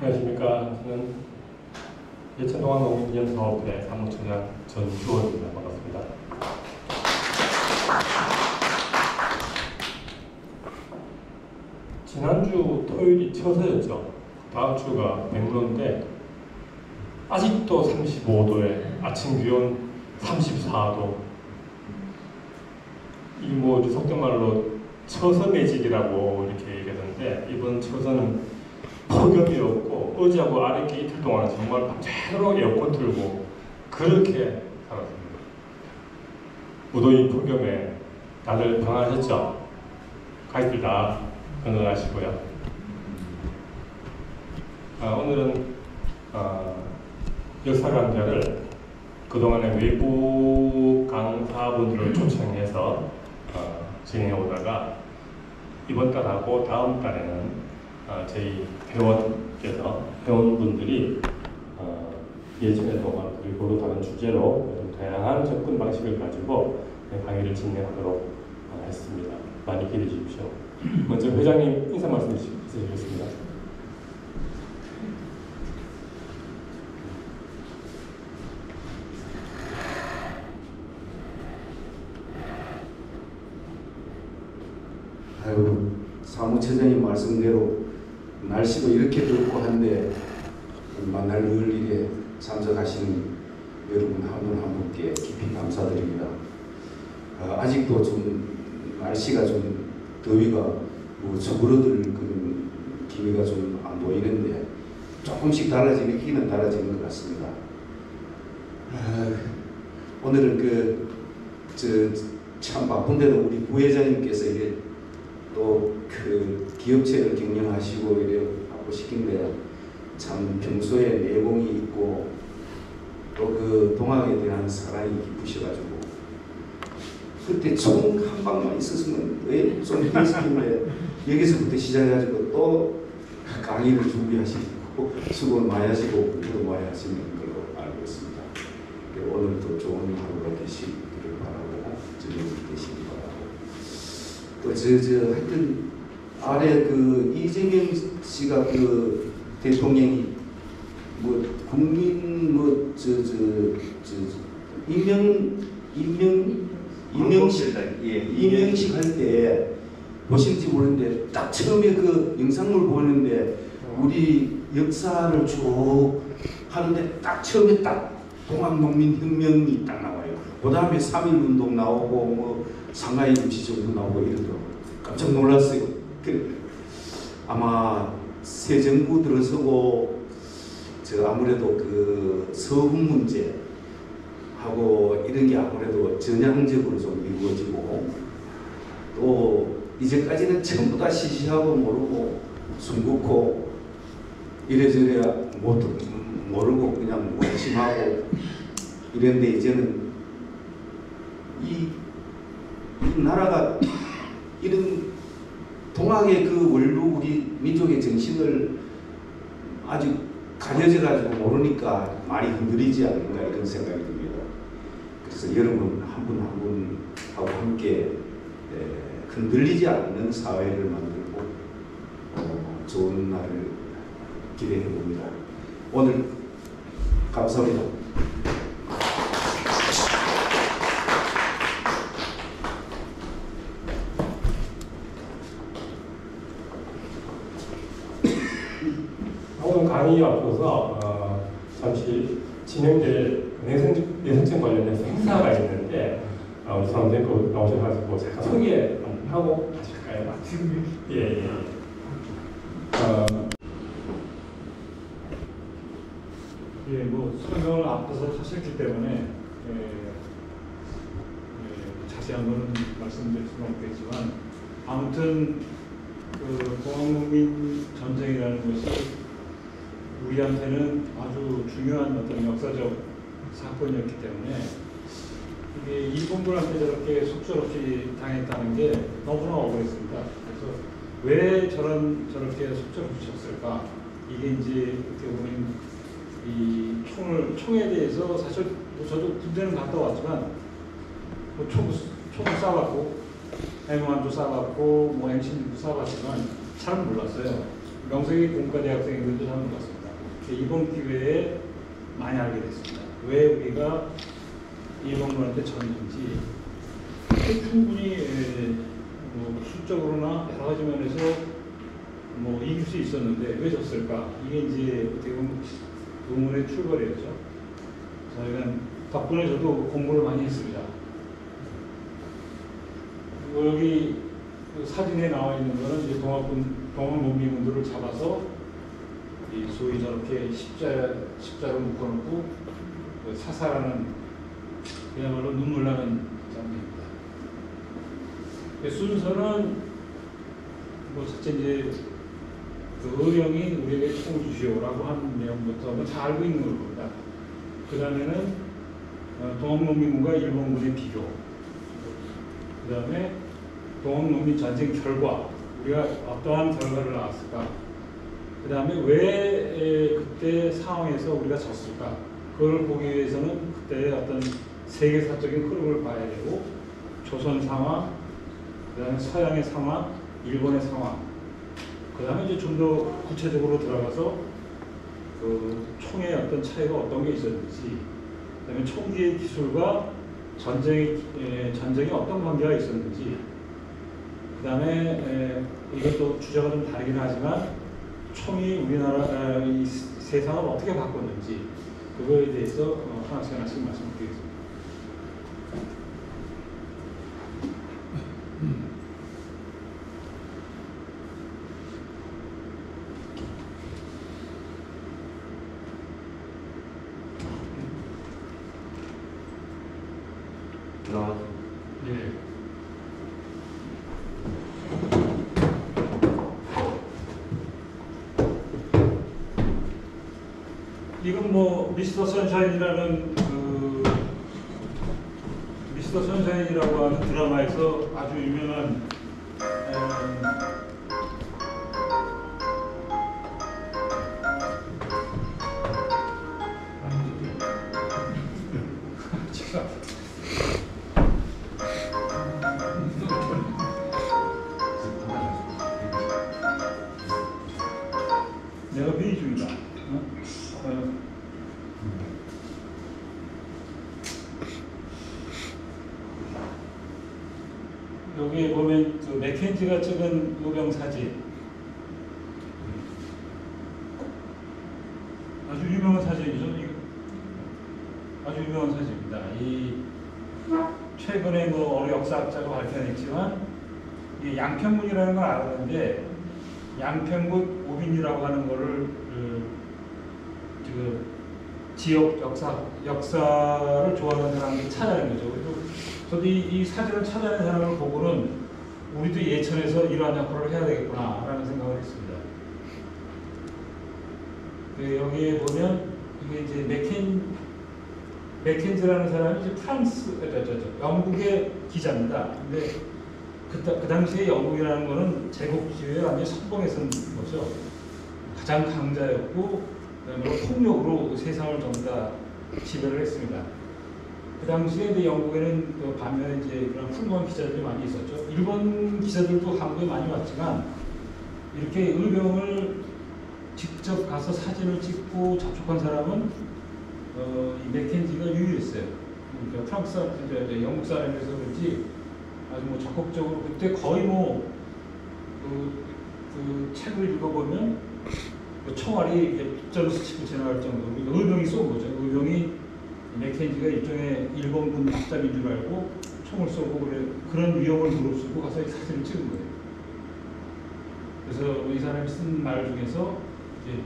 안녕하십니까. 저는 예천동학농민기념사업회 사무처장 전주원입니다. 반갑습니다. 지난주 토요일이 처서였죠. 다음 주가 백로인데 아직도 35도에 아침 기온 34도. 이 뭐 속된 말로 처서매직이라고 이렇게 얘기하던데 이번 처서는 폭염이 없고 어제하고 아랫게 이틀 동안 정말 밤새도록 에어컨 틀고 그렇게 살았습니다. 무더위 폭염에 다들 평안하셨죠? 가족들 다 건강하시고요. 오늘은 역사 강좌를 그동안에 외부 강사분들을 초청해서 진행해 오다가 이번 달하고 다음 달에는 저희 회원분들이 예천의 동안 그리고 다른 주제로 다양한 접근 방식을 가지고 강의를 진행하도록 했습니다. 많이 기대해 주십시오. 먼저 회장님 인사 말씀 해주시겠습니다. 아유, 사무처장님 말씀대로 날씨도 이렇게 덥고 한데 만날 늘 일에 참석하시는 여러분 한 분 한 분께 깊이 감사드립니다. 아직도 좀 날씨가 좀 더위가 뭐 저그러들 그런 기미가 좀 안 보이는데 조금씩 달라지는 달라지는 것 같습니다. 오늘은 참 바쁜데도 우리 부회장님께서 이게 또 그 기업체를 경영하시고 이래 하고 싶긴데 참 평소에 내공이 있고 또 그 동학에 대한 사랑이 깊으셔가지고 그때 총 한 방만 있었으면 왜좀 했을텐데 여기서부터 시작해가지고 또 강의를 준비하시고 수고를 많이 하시고 공부도 많이 하시는 걸로 알고 있습니다. 오늘도 좋은 하루가 되시기를 바라고 저녁이 되시기 바라고 또 하여튼 아래 그 이재명 씨가 그 대통령이 뭐 국민 뭐 임명식 할 때 보실지 모르는데 딱 처음에 그 영상을 보는데 우리 역사를 쭉 하는데 딱 처음에 딱 동학농민혁명이 딱 나와요. 그 다음에 3.1운동 나오고 뭐 상하이 임시정부 나오고 이러더라고요. 깜짝 놀랐어요. 아마 새 정부 들어서고 아무래도 그 서훈 문제 하고 이런 게 아무래도 전향적으로 좀 이루어지고 또 이제까지는 전부 다 시시하고 모르고 숨고 이래저래 모르고 그냥 무심하고 이랬는데 이제는 이 나라가 이런 동학의 그 원루 우리 민족의 정신을 아직 가려져 가지고 모르니까 많이 흔들리지 않는가 이런 생각이 듭니다. 그래서 여러분 한 분 한 분하고 함께 흔들리지 않는 사회를 만들고 좋은 날을 기대해 봅니다. 오늘 감사합니다. 오늘 강의 앞서서 잠시 진행될 내성증 관련해서 행사가 있는데 우리 선생님 나오셔가지고 잠깐 소개 하고 가실까요? 예. 뭐 설명을 앞서서 하셨기 때문에 자세한 거는 말씀드릴 수는 없겠지만 아무튼 그 동학농민 전쟁이라는 것이 우리한테는 아주 중요한 어떤 역사적 사건이었기 때문에 이게 일본군한테 저렇게 속절없이 당했다는 게 너무나 억울했습니다. 그래서 왜 저렇게 속절없이 쳤을까? 이게 이제 어떻게 보면 이 총에 대해서 사실 저도 군대는 갔다 왔지만 뭐 총을 쏴봤고 M1도 쏴봤고 뭐 M16도 쏴봤지만 잘 몰랐어요. 명색이 공과대학생들도 하는 것 같습니다. 이번 기회에 많이 알게 됐습니다. 왜 우리가 일본군한테 졌는지 충분히 뭐 수적으로나 여러 가지 면에서 뭐 이길 수 있었는데 왜 졌을까? 이게 이제 어떻게 보면 의문의 출발이었죠. 저희가 덕분에 저도 공부를 많이 했습니다. 여기 사진에 나와 있는 거는 이제 동학농민군들을 잡아서 이 소위 저렇게 십자로 묶어놓고 사살하는 그야말로 눈물 나는 장면입니다. 순서는 뭐 첫째 이제 그 의령이 우리에게 총을 주시오라고 하는 내용부터 다 알고 있는 겁니다. 그 다음에는 동학농민군과 일본군의 비교, 그 다음에 동학농민 전쟁 결과 우리가 어떠한 결과를 나왔을까, 그 다음에 왜 그때 상황에서 우리가 졌을까, 그걸 보기 위해서는 그때의 어떤 세계사적인 흐름을 봐야 되고 조선 상황, 그 다음에 서양의 상황, 일본의 상황, 그 다음에 이제 좀 더 구체적으로 들어가서 그 총의 어떤 차이가 어떤 게 있었는지, 그 다음에 총기의 기술과 전쟁이 어떤 관계가 있었는지, 그 다음에 이것도 주제가 좀 다르긴 하지만 총이 우리나라 이 세상을 어떻게 바꿨는지 그거에 대해서 하나씩 말씀드리겠습니다. 예. 이건 뭐 미스터 선샤인이라는 미스터 선샤인이라고 하는 드라마에서 아주 유명한 내가 회의 중이다. 여기 보면 그 맥켄지가 찍은 요병 사진, 아주 유명한 사진이죠. 아주 유명한 사진입니다. 이 최근에 뭐 어느 역사학자가 밝혀냈지만 이 양평군이라는 걸 알았는데 양평군 오빈이라고 하는 거를 지금 지역 역사를 좋아하는 사람들이 찾아낸 거죠. 그리고 저도 이 사진을 찾아낸 사람을 보고는 우리도 예천에서 이러한 역할을 해야 되겠구나라는 생각을 했습니다. 여기에 보면 이게 이제 맥켄지라는 사람이 이제 영국의 기자입니다. 근데 그 당시에 영국이라는 거는 제국주의에 완전히 선봉에 선 거죠. 가장 강자였고, 그다음에 폭력으로 세상을 전부 다 지배를 했습니다. 그 당시에 이제 영국에는 그 반면에 이제 그런 훌륭한 기자들이 많이 있었죠. 일본 기자들도 한국에 많이 왔지만 이렇게 의병을 직접 가서 사진을 찍고 접촉한 사람은 이 맥켄지가 유일했어요. 그러니까 프랑스 영국 사람이라서 그런지 아주 뭐 적극적으로 그때 거의 뭐 그 책을 읽어보면 그 총알이 빗자루 스치고 지나갈 정도로 의병이 쏜 거죠. 의병이 맥켄지가 일종의 일본군 합작인 줄 알고 총을 쏘고 그런 위험을 무릅쓰고 가서 이 사진을 찍은 거예요. 그래서 이 사람이 쓴 말 중에서 이제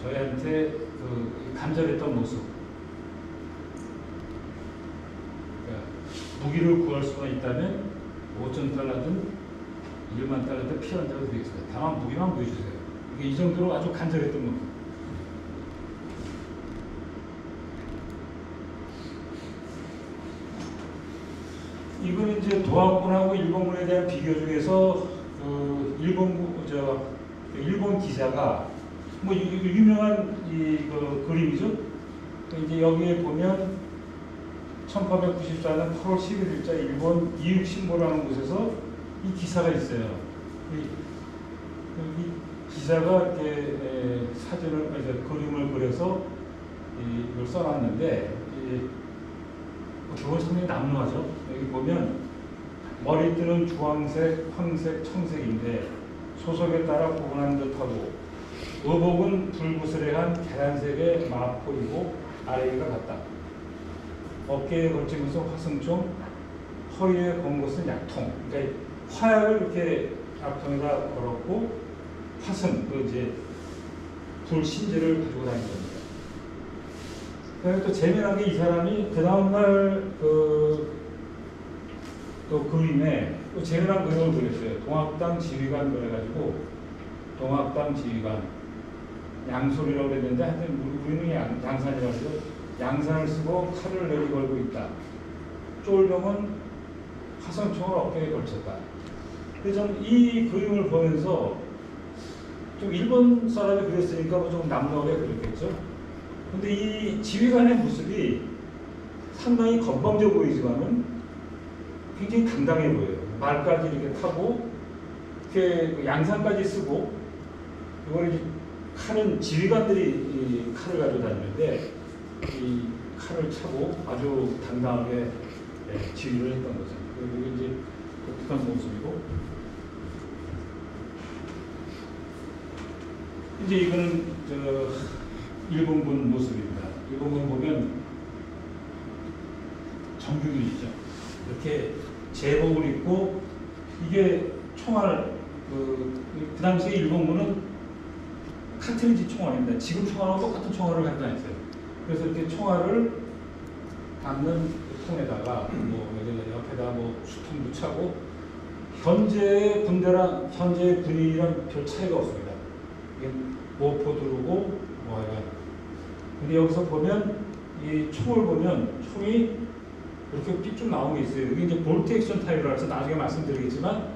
저희한테 그 간절했던 모습, 그러니까 무기를 구할 수가 있다면 5천 달러든 1만 달러든 필요한 자가 되겠습니다. 다만 무기만 보여주세요. 이게 이 정도로 아주 간절했던 모습. 이거는 이제 도하군하고 일본군에 대한 비교 중에서 일본 기자가 뭐 유명한 그 그림이죠. 이제 여기에 보면 1894년 8월 11일자 일본 이육신보라는 곳에서 이 기사가 있어요. 여기 기자가 이렇게 사진을 이제 그림을 그려서 이걸 써놨는데 그건 상당히 남루하죠. 여기 보면 머리띠는 주황색, 황색, 청색인데 소속에 따라 구분한 듯하고 의복은 불구스레한 계란색의 마포이고 아래가 같다. 어깨에 걸치면서 화승총, 허리에 건 것은 약통. 그러니까 화약을 이렇게 약통에다 걸었고 화승, 그 이제 불신제를 가지고 다닌 겁니다. 그리고 또 재미난 게 이 사람이 그 다음날 또 그림에 또 재미난 그림을 그렸어요. 동학당 지휘관 그래가지고 동학당 지휘관 양소리라고 그랬는데 하여튼 우리는 양산이라고 해서 양산을 쓰고 칼을 내리걸고 있다. 쫄병은 화성총을 어깨에 걸쳤다. 그래서 저는 이 그림을 보면서 좀 일본 사람이 그렸으니까 뭐 좀 남다르게 그렸겠죠. 근데 이 지휘관의 모습이 상당히 건방져 보이지만은 굉장히 당당해 보여요. 말까지 이렇게 타고 이렇게 양산까지 쓰고 이걸 이제 칼은 지휘관들이 이 칼을 가지고 다니는데 이 칼을 차고 아주 당당하게 지휘를 했던 거죠. 그리고 이제 독특한 모습이고 이제 이거는 일본군 모습입니다. 일본군 보면 정규군이죠. 이렇게 제복을 입고 이게 총알 그 당시에 일본군은 카트리지 총알입니다. 지금 총알하고 똑같은 총알을 갖다 냈어요. 그래서 이렇게 총알을 담는 통에다가 뭐 옆에다 뭐 수통도 차고 현재의 군대랑 현재의 군인이랑 별 차이가 없습니다. 이게 모포 두르고 뭐야. 근데 여기서 보면 이 총을 보면 총이 이렇게 삐쭉 나온 게 있어요. 이게 이제 볼트 액션 타입이라고 해서 나중에 말씀드리겠지만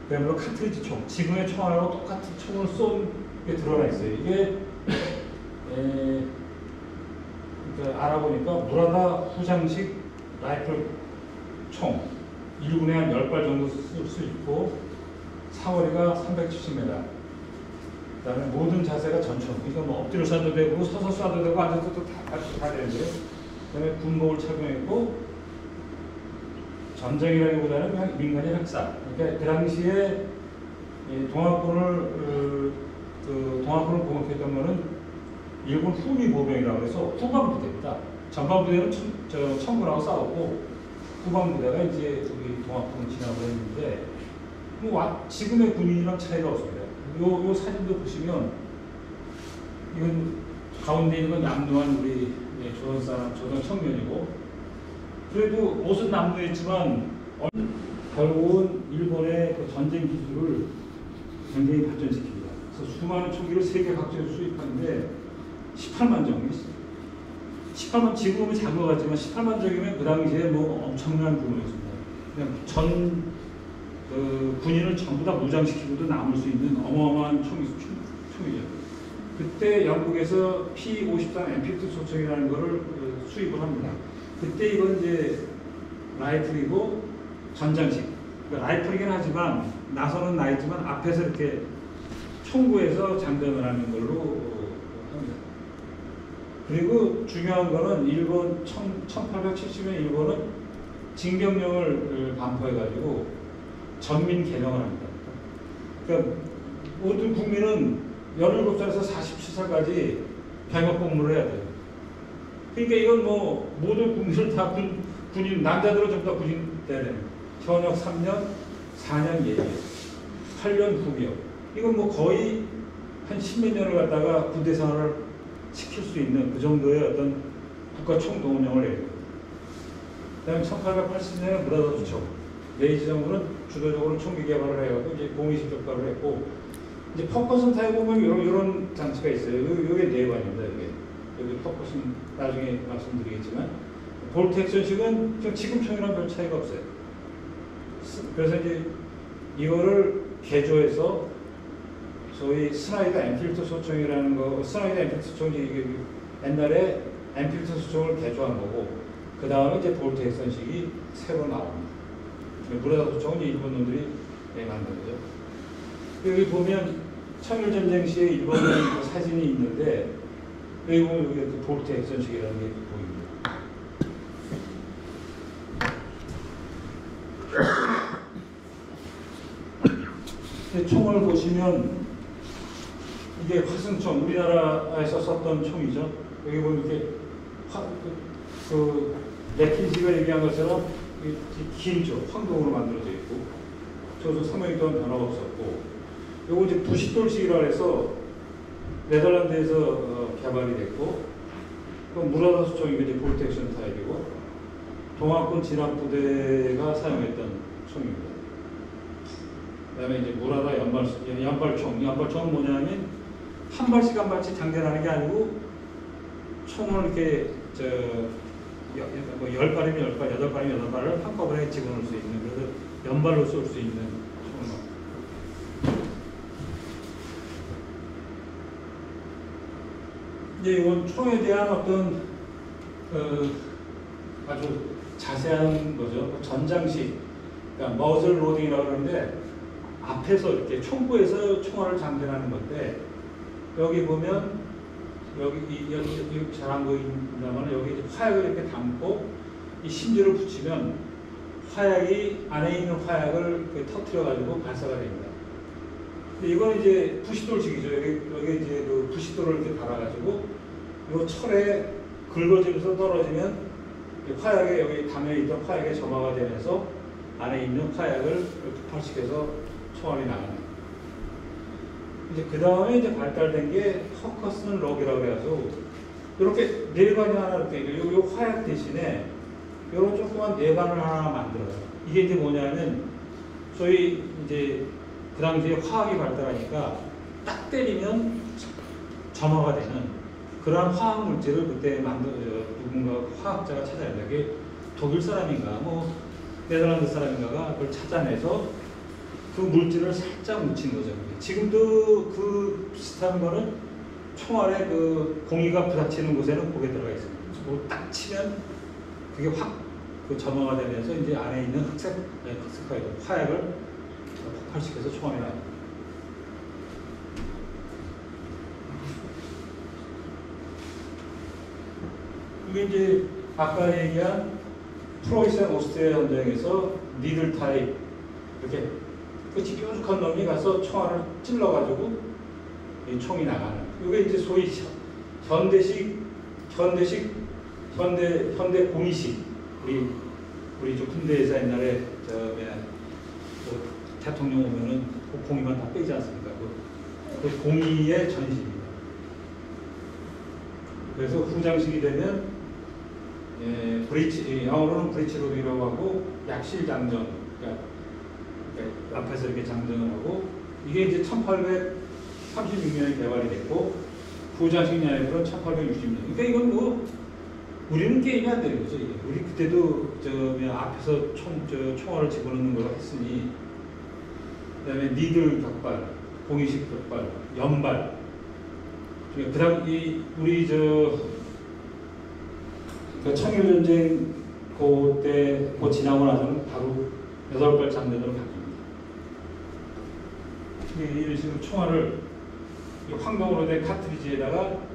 그야말로 카트리지 총, 지금의 총알하고 똑같은 총을 쏜 게 드러나 있어요. 이게 알아보니까 무라다 후장식 라이플 총 1군에 한 10발 정도 쓸 수 있고 사거리가 370m. 그 다음에 모든 자세가 전총. 그러니까 뭐 엎드려 쏴도 되고 서서 쏴도 되고 앉아서 다 되는데요. 그 다음에 군복을 착용했고 전쟁이라기보다는 그냥 민간인 학살. 그러니까 그 당시에 동학군을 공격했던 거는 일본 후미 보병이라고 해서 후방 부대입니다. 전방 부대는 청군하고 싸웠고 후방 부대가 이제 우리 동학군을 진압을 했는데 뭐 지금의 군인이랑 차이가 없습니다. 요 사진도 보시면 이건 가운데 있는 건 남루한 우리 조선 사람, 조선 청년이고 그래도 옷은 남루했지만 결국은 일본의 그 전쟁 기술을 굉장히 발전시킵니다. 그래서 수많은 총기를 세계 각지에서 수입하는데 18만 정이 있어요. 18만 지금은 작은 것 같지만 18만 정이면 그 당시에 뭐 엄청난 규모였습니다. 그냥 군인을 전부 다 무장시키고도 남을 수 있는 어마어마한 총이죠. 그때 영국에서 P-53 엠필트 소총이라는 거를 수입을 합니다. 그때 이건 이제 라이플이고 전장식. 라이플이긴 하지만 나서는 나있지만 앞에서 이렇게 총구에서 장전을 하는 걸로 합니다. 그리고 중요한 거는 일본 1870년 일본은 징병령을 반포해가지고 전민 개명을 합니다. 그러니까 모든 국민은 17살에서 47살까지 병역 복무를 해야 돼요. 그러니까 이건 뭐 모든 국민을 다 군인, 남자들은 전부 다 군인 돼야 됩니다. 현역 3년, 4년 예비, 8년 후비역. 이건 뭐 거의 한 10몇 년을 갖다가 군대 생활을 시킬 수 있는 그 정도의 어떤 국가 총동원령을 내립니다. 그다음에 1880년에 무라다 수총. 메이지 정부는 주도적으로 총기 개발을 해가지고 이제 공의식 격발을 했고 이제 퍼커슨 타입 보면 이런 장치가 있어요. 요게 내관입니다. 여기 퍼커슨 나중에 말씀드리겠지만 볼트 액션식은 지금 총이랑 별 차이가 없어요. 그래서 이제 이거를 개조해서 소위 스나이더 엠필트 소총이라는 거, 스나이더 엠필트 소총이 옛날에 엠필트 소총을 개조한 거고 그 다음에 이제 볼트 액션식이 새로 나옵니다. 무라다 소총은 일본 놈들이 만든 거죠. 여기 보면 청일전쟁 시에 일본의 그 사진이 있는데 여기 보면 여기 그 볼트 액션식이라는 게 보입니다. 총을 보시면 이게 화승총, 우리나라에서 썼던 총이죠. 여기 보면 이렇게 맥킨지가 얘기한 것처럼 긴 쪽, 황동으로 만들어져 있고, 저도 사명이 또한 변화가 없었고, 요거 이제 부싯돌식이라 해서 네덜란드에서 개발이 됐고, 또 무라다 수총이 이제 볼트 액션 타입이고, 동학군 진압부대가 사용했던 총입니다. 그다음에 이제 무라다 연발총. 연발총은 뭐냐면 한 발씩 한 발씩 장전하는 게 아니고 총을 이렇게 뭐 10발이면 10발, 8발이면 8발을 한꺼번에 집어넣을 수 있는, 그래서 연발로 쏠 수 있는 총을. 이제 이건 총에 대한 어떤 아주 자세한 거죠. 전장식, 그러니까 머즐 로딩이라고 그러는데 앞에서 이렇게 총구에서 총알을 장전하는 건데, 여기 보면 여기 잘한 거 있다면 여기 화약을 이렇게 담고 이 심지를 붙이면 화약이 안에 있는 화약을 터트려 가지고 발사가 됩니다. 근데 이건 이제 부싯돌식이죠. 여기 이제 그 부싯돌을 이렇게 달아가지고 이 철에 긁어지면서 떨어지면 화약에 여기 담에 있던 화약에 점화가 되면서 안에 있는 화약을 폭발시켜서 총알이 나가는. 이제 그 다음에 이제 발달된 게 퍼커슨 럭이라고 해가지고 이렇게 내관이 하나 이렇게 요 화약 대신에 이런 조그만 내관을 하나 만들어요. 이게 이제 뭐냐면 소위 이제 그 당시에 화학이 발달하니까 딱 때리면 점화가 되는 그런 화학 물질을 그때 누군가 화학자가 찾아낸다. 그게 독일 사람인가 뭐 네덜란드 사람인가가 그걸 찾아내서 그 물질을 살짝 묻힌 거죠. 지금도 그 비슷한 거는 총알에 그 공이가 부닥치는 곳에는 그게 들어가 있습니다. 뭐 딱 치면 그게 확 그 점화가 되면서 이제 안에 있는 화약을 폭발시켜서 총알이 나요. 이게 이제 아까 얘기한 프로이센 오스트리아 전쟁에서 니들 타입 이렇게 끝이 뾰족한 놈이 가서 총알을 찔러가지고 이 총이 나가는. 이게 이제 소위 현대 공이식. 우리 저 군대에서 옛날에 대통령 오면은 그 공이만 다 빼지 않습니까? 그 공이의 전식입니다. 그래서 후장식이 되면 영어로는 브리치 로딩이라고 하고 약실 장전. 그러니까 앞에서 이렇게 장전을 하고, 이게 이제 1836년에 개발이 됐고 후장식 야이프는 1860년. 그러니까 이건 뭐 우리는 게임이 안 되는 거죠. 이게. 우리 그때도 앞에서 총알을 집어넣는 걸 했으니, 그다음에 니들 격발, 공이식 격발, 연발. 그다음 우리 청일전쟁 그때 지나고 나서는 바로 8발 장전으로 바뀝니다. 이런 식으로 총알을 황동으로 된 카트리지에다가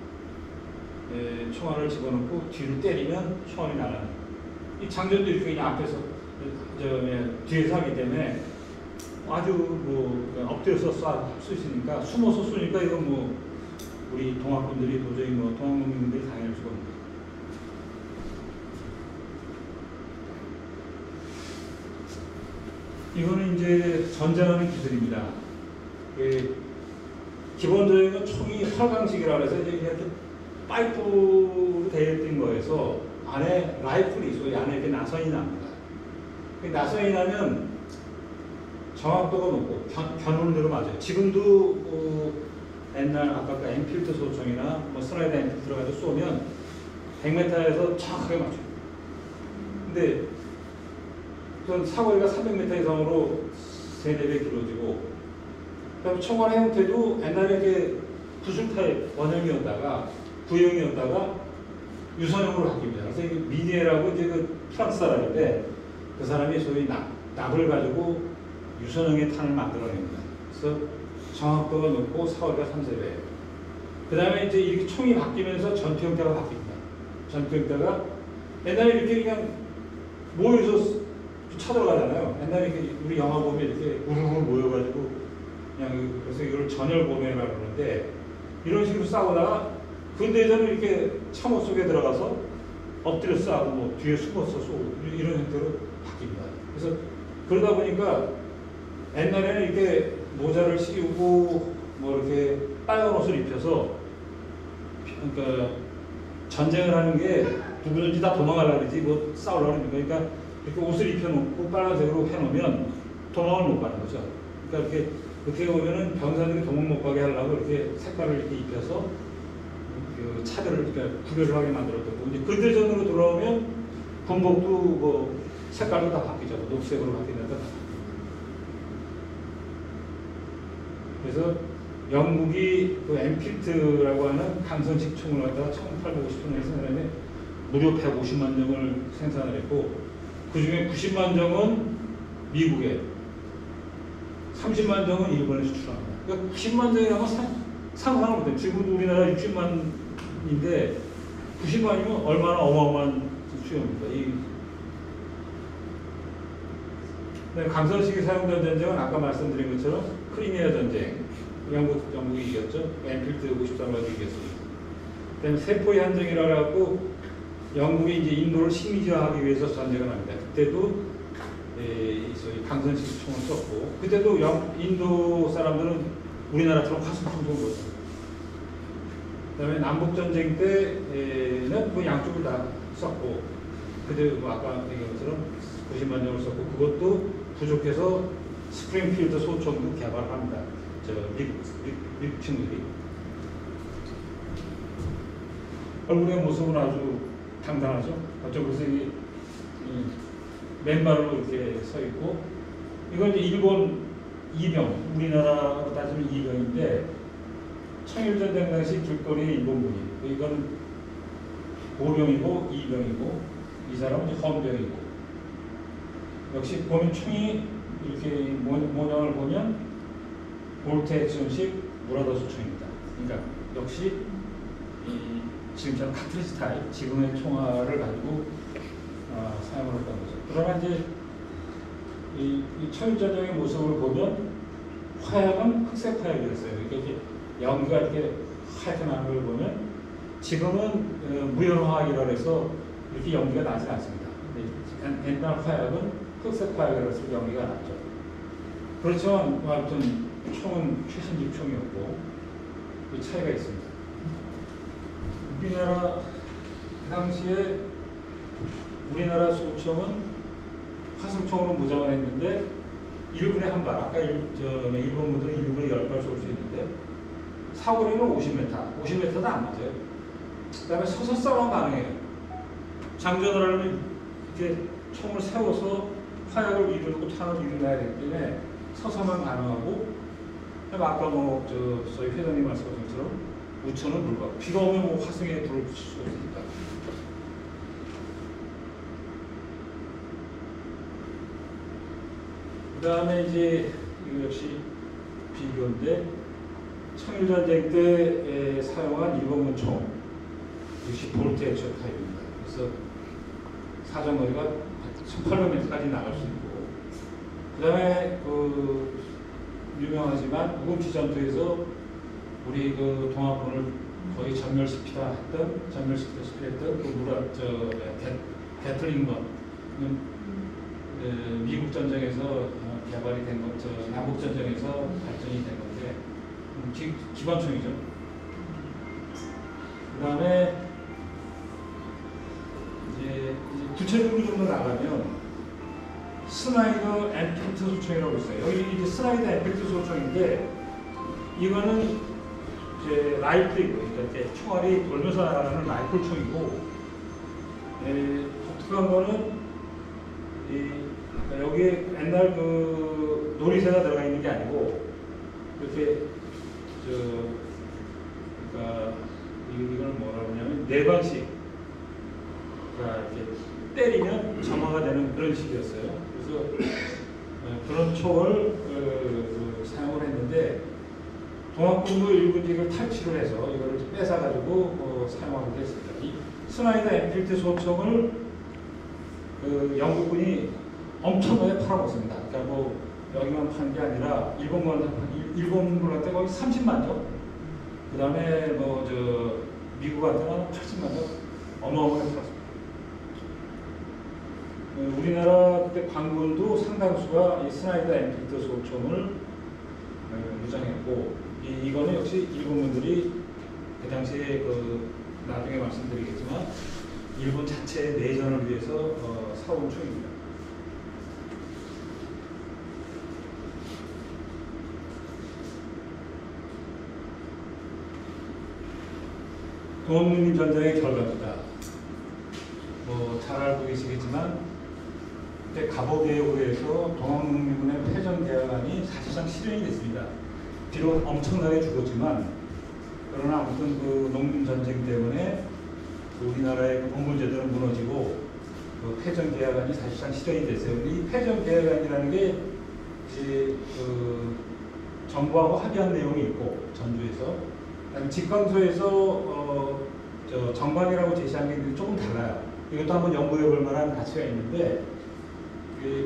총알을 집어넣고 뒤로 때리면 총알이 나가는. 이 장전도 이렇게 그냥 앞에서 뒤에서 하기 때문에 아주 뭐 엎드려서 쏠 수 있으니까, 숨어서 쏘니까 이건 뭐 우리 동학군들이 도저히 뭐 동학농민들이 당할 수가 없는. 이거는 이제 전쟁하는 기술입니다. 기본적으로 총이 활강식이라고 해서 이렇게 파이프로 되어 있는 거에서 안에 라이플이 있어요. 안에 이렇게 나선이 납니다. 나선이 나면 정확도가 높고 겨누는 대로 맞아요. 지금도 옛날 아까 엔필드 소총이나 뭐 스나이더 엔필드 들어가서 쏘면 100m에서 정확하게 맞춰요. 근데 사거리가 300m 이상으로 3-4배 길어지고, 그다음에 총알 형태도 옛날에 이렇게 구슬 타입 원형이었다가 구형이었다가 유선형으로 바뀝니다. 그래서 미니에라고 이제 그 프랑스 사람인데 그 사람이 소위 납을 가지고 유선형의 탄을 만들어냅니다. 그래서 정확도가 높고 사거리가 3~4배. 그 다음에 이제 이렇게 총이 바뀌면서 전투 형태가 바뀝니다. 전투 형태가 옛날에 이렇게 그냥 모여서 쳐들어가잖아요. 옛날에 이렇게 우리 영화 보면 이렇게 우르르 모여가지고 그냥 그래서 이걸 전열보면이라고 그러는데 이런 식으로 싸우다가 근대에서는 이렇게 참호 속에 들어가서 엎드려 싸우고 뭐 뒤에 숨어서 쏘고 이런 형태로 바뀝니다. 그래서 그러다 보니까 옛날에는 이렇게 모자를 씌우고 뭐 이렇게 빨간 옷을 입혀서 그러니까 전쟁을 하는 게 누구든지 다 도망가려고 그러지 뭐 싸우려고 하는 거니까 그러니까 이렇게 옷을 입혀놓고 빨간색으로 해놓으면 도망을 못 가는 거죠. 그러니까 이렇게 어떻게 보면은 병사들이 도망 못 가게 하려고 이렇게 색깔을 이렇게 입혀서 그 차별을 그러니까 구별을 하게 만들었고 이제 근대전으로 돌아오면 군복도 뭐 색깔도 다 바뀌죠. 녹색으로 바뀌는다. 그래서 영국이 그 엔필드라고 하는 강선식 총을 갖다가 1850년에 생산했는데 무려 150만 정을 생산을 했고 그 중에 90만 정은 미국에 30만 정은 일본에 수출합니다. 그러니까 90만 정이라면 상상을 못해요. 지금도 우리나라 60만인데 90만이면 얼마나 어마어마한 수요입니다. 강선식이 사용된 전쟁은 아까 말씀드린 것처럼 크리미아 전쟁, 영국이 이겼죠. 엔필드 53마디 이겼습니다. 그다음에 세포의 한정이라고 해갖고 영국이 이제 인도를 식민지화하기 위해서 전쟁을 합니다. 그때도 소위 강선식 총을 썼고 그때도 인도 사람들은 우리나라처럼 화살총 쏘고 그다음에 남북 전쟁 때는 그 양쪽을 다 썼고 그때 뭐 아까 얘기한 것처럼 90만 정을 썼고 그것도 부족해서 스프링필드 소총도 개발합니다. 저 미국 친구들이 얼굴의 모습은 아주 당당하죠. 그래서 이 맨발로 이렇게 서 있고 이건 이제 일본 이병, 우리나라로 따지면 이병인데 청일전쟁 당시 길거리의 일본군이 이건 보병이고 이병이고 이 사람은 이제 헌병이고 역시 보면 총이 이렇게 모양을 보면 볼트 액션식 무라더스 총입니다. 그러니까 역시 지금처럼 카트리지 타입 지금의 총알을 가지고 사용을 했던 거죠. 그러나 이제 이 청일전쟁의 모습을 보면 화약은 흑색 화약이었어요. 이렇게 연기가 이렇게 하얗게 나는 걸 보면 지금은 무연화학이라고 해서 이렇게 연기가 나지 않습니다. 옛날 화약은 흑색 화약이라고 해서 연기가 났죠. 그렇지만 아무튼 총은 최신식 총이었고 그 차이가 있습니다. 우리나라 그 당시에 우리나라 소총은 화승총으로 무장을 했는데 1분에 한 발, 아까 일본 분들은 1분에 10발 쏠 수 있는데 사거리는 50m, 50m도 안 맞아요. 그 다음에 서서 싸우면 가능해요. 장전을 하려면 이렇게 총을 세워서 화약을 위로 두고 탄을 위로 놔야 되기 때문에 서서만 가능하고 아까 저희 회장님 말씀하신 것처럼 우천은 불가고 비가 오면 뭐 화승에 불을 붙일 수 없으니까. 그 다음에 이제 이거 역시 비교인데 청일전쟁 때 사용한 일본군 총 역시 볼트 액션 타입입니다. 그래서 사정거리가 1800m까지 나갈 수 있고 그 다음에 유명하지만 우금치 전투에서 우리 그 동아군을 거의 전멸시키다 했던 그 게틀링건 미국 전쟁에서 개발이 된 것, 남북 전쟁에서 발전이 된 건데 기관총이죠. 그 다음에 이제 구체적으로 좀 더 나가면 스나이더 엔필드 소총이라고 있어요. 여기 이제 스나이더 엔필드 소총인데 이거는 이제 라이플이고, 그러니까 이렇게 총알이 돌면서 나가는 라이플 총이고, 독특한 거는 그러니까 여기에 옛날 그 놀이새가 들어가 있는 게 아니고 이렇게 그러니까 이걸 뭐라고 하냐면 내관식, 그러니까 이렇게 때리면 점화가 되는 그런 식이었어요. 그래서 그런 총을 사용을 했는데 동학군도 일본 이걸 탈취를 해서 이거를 뺏어가지고 사용하게 됐습니다. 이 스나이더 엔필드 소총을 그 영국군이 엄청나게 팔아먹습니다. 그러니까 뭐 여기만 파는 게 아니라 일본군한테 거의 30만 정, 그 다음에 뭐 저 미국한테는 80만 정 어마어마하게 팔았습니다. 우리나라 그때 관군도 상당수가 이 스나이더 엔필드 소총을 무장했고, 이거는 역시 일본군들이 그 당시에 나중에 말씀드리겠지만 일본 자체의 내전을 위해서 사온 총입니다. 동학농민 전쟁의 결과입니다. 뭐 잘 알고 계시겠지만 그때 갑오개혁으로 해서 동학농민군의 패전 계약안이 사실상 실현이 됐습니다. 비록 엄청나게 죽었지만, 그러나 아무튼 그 농민 전쟁 때문에 우리나라의 그 봉건제도는 무너지고 그 패전 계약안이 사실상 실현이 됐어요. 이 패전 계약안이라는 게 이제 그 정부하고 합의한 내용이 있고, 전주에서 직강소에서 정관이라고 제시한 게 조금 달라요. 이것도 한번 연구해 볼 만한 가치가 있는데,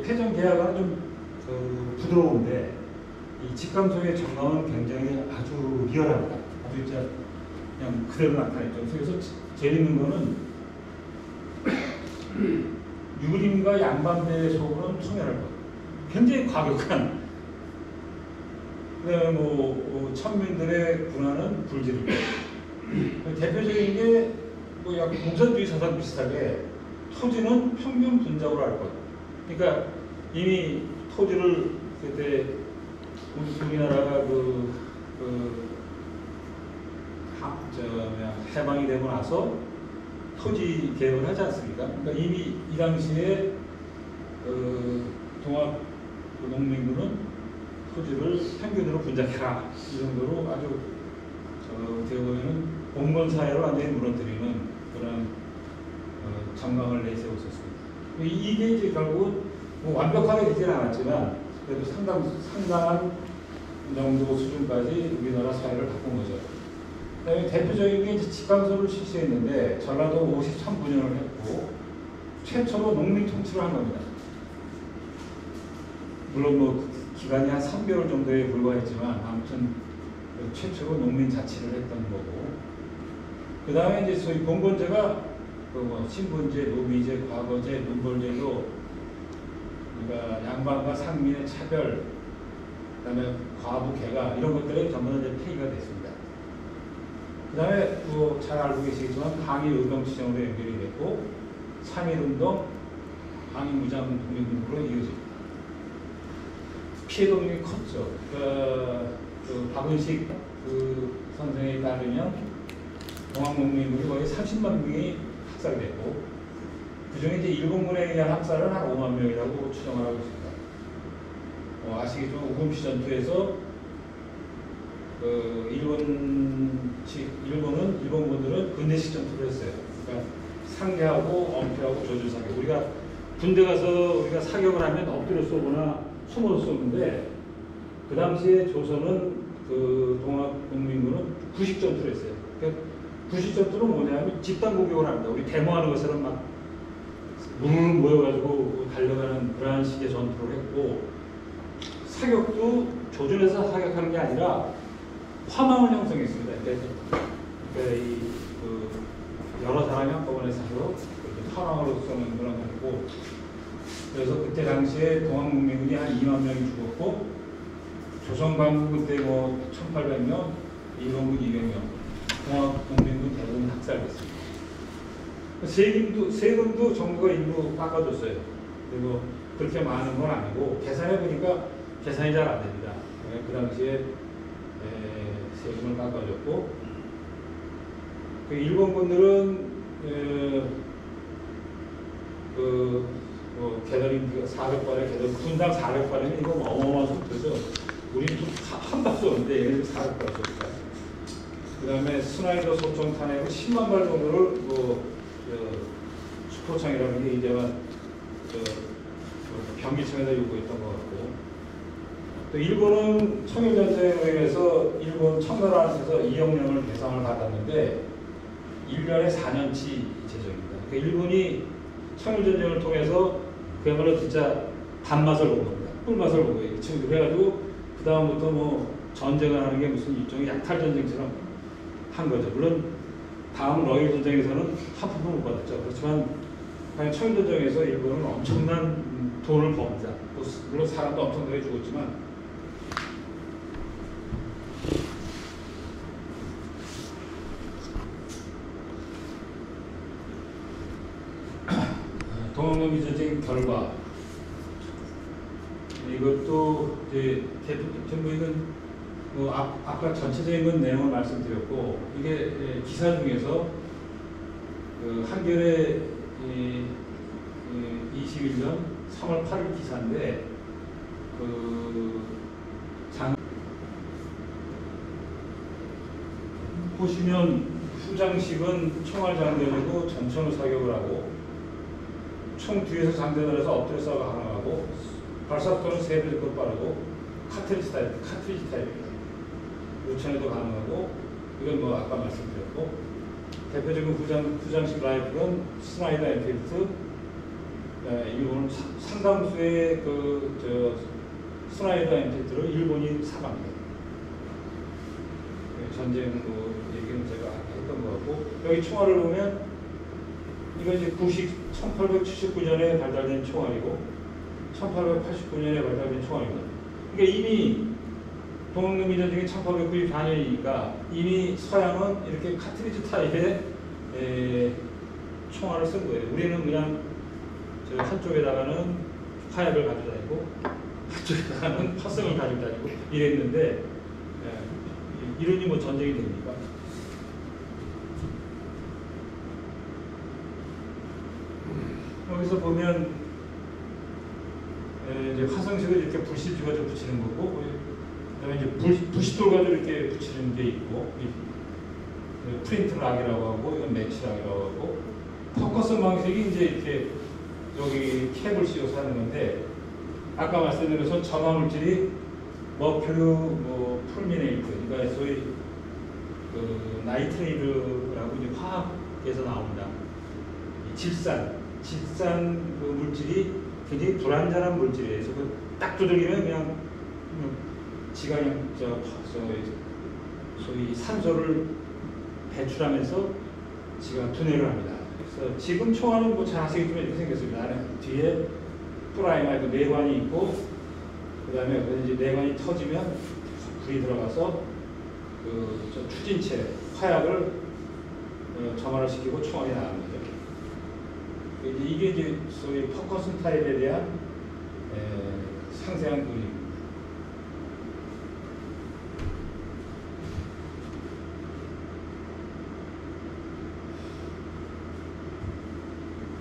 패전 계약안은 좀 부드러운데 이 직강소의 정강은 굉장히 아주 리얼합니다. 아주 진짜 그냥 그대로 나타냈죠. 그래서 재밌는 거는 유림과 양반대 속으로는 소멸할 것, 굉장히 과격한, 그다음에 뭐 천민들의 군화는 불지를 것. 대표적인 게 뭐 약간 공산주의 사상 비슷하게 토지는 평균 분작으로 할 것. 그러니까 이미 토지를 그때 우리나라가 해방이 되고 나서 토지 개혁을 하지 않습니까? 그러니까 이미 이 당시에 동학 농민군은 토지를 평균으로 분작해라, 이 정도로 아주 어떻게 보면은 봉건 사회를 완전히 무너뜨리는 그런 정강을 내세웠었습니다. 이게 이제 결국은 뭐 완벽하게 되지는 않았지만 그래도 상당한 정도 수준까지 우리나라 사회를 바꾼 거죠. 그다음에 대표적인 게 이제 직강소를 실시했는데 전라도 53분연을 했고 최초로 농민 통치를 한 겁니다. 물론 뭐 기간이 한 3개월 정도에 불과했지만 아무튼 최초로 농민 자치를 했던 거고, 그 다음에 이제 소위 봉건제가 뭐 신분제, 노비제, 과거제, 눈벌제도, 그러니까 양반과 상민의 차별, 그 다음에 과부 개가, 이런 것들이 전부 다 이제 폐기가 됐습니다. 그 다음에 뭐 잘 알고 계시겠지만 항일의병투쟁으로 연결이 됐고 3.1운동, 항일무장독립운동으로 이어집니다. 피해 동력이 컸죠. 그 박은식 그 선생에 따르면 동학농민군이 거의 30만 명이 학살이 됐고, 그 중에 이제 일본군에 의한 학살은 한 5만 명이라고 추정하고 있습니다. 아시겠지만 우금시 전투에서 일본군들은 근대식 전투를 했어요. 그러니까 상계하고 엄폐하고 조준사격. 우리가 군대 가서 우리가 사격을 하면 엎드려 쏘거나 숨어서 쏘는데, 그 당시에 조선은 그 동학농민군은 구식 전투를 했어요. 그러니까 구식 전투는 뭐냐면 집단 공격을 합니다. 우리 데모하는 것처럼 막 무르르 모여가지고 달려가는 그러한 식의 전투를 했고, 사격도 조준해서 사격하는 게 아니라 화망을 형성했습니다. 그러니까 여러 사람이 한꺼번에 사서 화망으로 쏘는 그런 거고, 그래서 그때 당시에 동학농민군이 한 2만 명이 죽었고, 조선광군 그때 뭐 1,800명, 일본군 200명, 동학농민군 대부분 학살됐습니다. 세금도 정부가 일부 깎아줬어요. 그리고 그렇게 많은 건 아니고 계산해보니까 계산이 잘 안 됩니다. 그 당시에 세금을 깎아줬고, 그 일본군들은 개덜이 400발에 분당 400발이면 이거 어마어마한 속도죠. 우리는 한 박수 없는데 얘네들 400발 쏩니다. 그 다음에 스나이더 소총 탄약으로 10만 발 정도를 수포창이라는 게 이제만 경기청에다 요구했던 것 같고, 또 일본은 청일전쟁으로 인해서 일본 청나라한테서 2억 명을 배상을 받았는데 1년에 4년치 재정입니다. 그러니까 일본이 청일전쟁을 통해서 그야말로 진짜 단맛을 본 겁니다. 꿀맛을 본 거예요. 그래가지고 그 다음부터 뭐 전쟁을 하는 게 무슨 일종의 약탈 전쟁처럼 한 거죠. 물론 다음 러일 전쟁에서는 한 푼도 못 받았죠. 그렇지만 과연 청일전쟁에서 일본은 엄청난 돈을 법니다. 물론 사람도 엄청나게 죽었지만 동학농민전쟁 결과 이것도 이제 전부는 뭐 아까 전체적인 내용을 말씀드렸고 이게 기사 중에서 그 한겨레 21년 3월 8일 기사인데 보시면 후장식은 총알 장전이고 전천후 사격을 하고 총 뒤에서 장전을 해서 엎드려 싸가 가능하고 발사속도는 3배 정도 빠르고 카트리지 타입입니다. 우천에도 가능하고 이건 뭐 아까 말씀드렸고 대표적인 후장식 라이플은 스나이더 엔필드 일본은 상당수의 스나이더 엔필드를 일본이 사갑니다. 전쟁 뭐 얘기는 제가 했던 것 같고 여기 총알을 보면 이거 이제 1879년에 발달된 총알이고 1889년에 발달된 총알입니다. 그러니까 이미 동학농민전쟁이 1894년이니까 이미 서양은 이렇게 카트리지 타입의 총알을 쓴 거예요. 우리는 그냥 저 한쪽에다가는 화약을 가지고 다니고 한쪽에다가는 파성을 가지고 다니고 이랬는데 이러니 뭐 전쟁이 됩니까? 여기서 보면 이제 화성식을 이렇게 불씨 주가지고 붙이는 거고, 그다음에 이제 불씨돌 가지고 이렇게 붙이는 게 있고, 프린트 락이라고 하고, 이건 매치 락이라고 하고, 포커스 방식이 이제 이렇게 여기 캡을 씌워서 하는 건데, 아까 말씀드린 것처럼 점화 물질이 머큐 풀미네이트, 그러니까 소위 나이트레이드라고 이제 화학에서 나옵니다. 질산 그 물질이 굉장히 불안전한 물질이에요. 그래서 딱 두들기면 그냥 지가 그냥 소위 산소를 배출하면서 지가 분해를 합니다. 그래서 지금 총알은 뭐 잘 아시겠지만 이렇게 생겼습니다. 안에 뒤에 프라이머 그 내관이 있고 그 다음에 이제 내관이 터지면 불이 들어가서 저 추진체 화약을 점화를 시키고 총알이 나가는 거죠. 이게 이제 소위 퍼커슨 타입에 대한 상세한 그림입니다.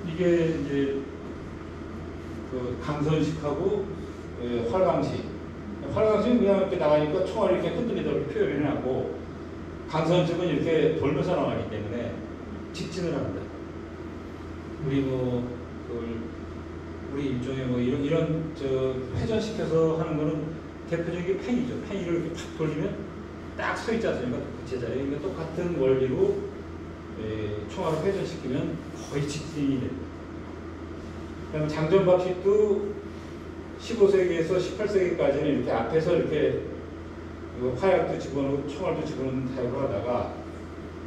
이게 이제 그 강선식하고 활강식. 활강식은 그냥 이렇게 나가니까 총알이 이렇게 흔들리도록 표현을 해놨고, 강선식은 이렇게 돌면서 나가기 때문에 직진을 합니다. 우리 일종의 뭐 이런 회전시켜서 하는 거는 대표적인 팽이죠. 팽이를 이렇게 탁 돌리면 딱 서 있지 않습니까? 그 제자리에. 그러니까 똑같은 원리로 총알을 회전시키면 거의 직진이 됩니다. 그다음에 장전 방식도 15세기에서 18세기까지는 이렇게 앞에서 이렇게 화약도 집어넣고 총알도 집어넣는 타입으로 하다가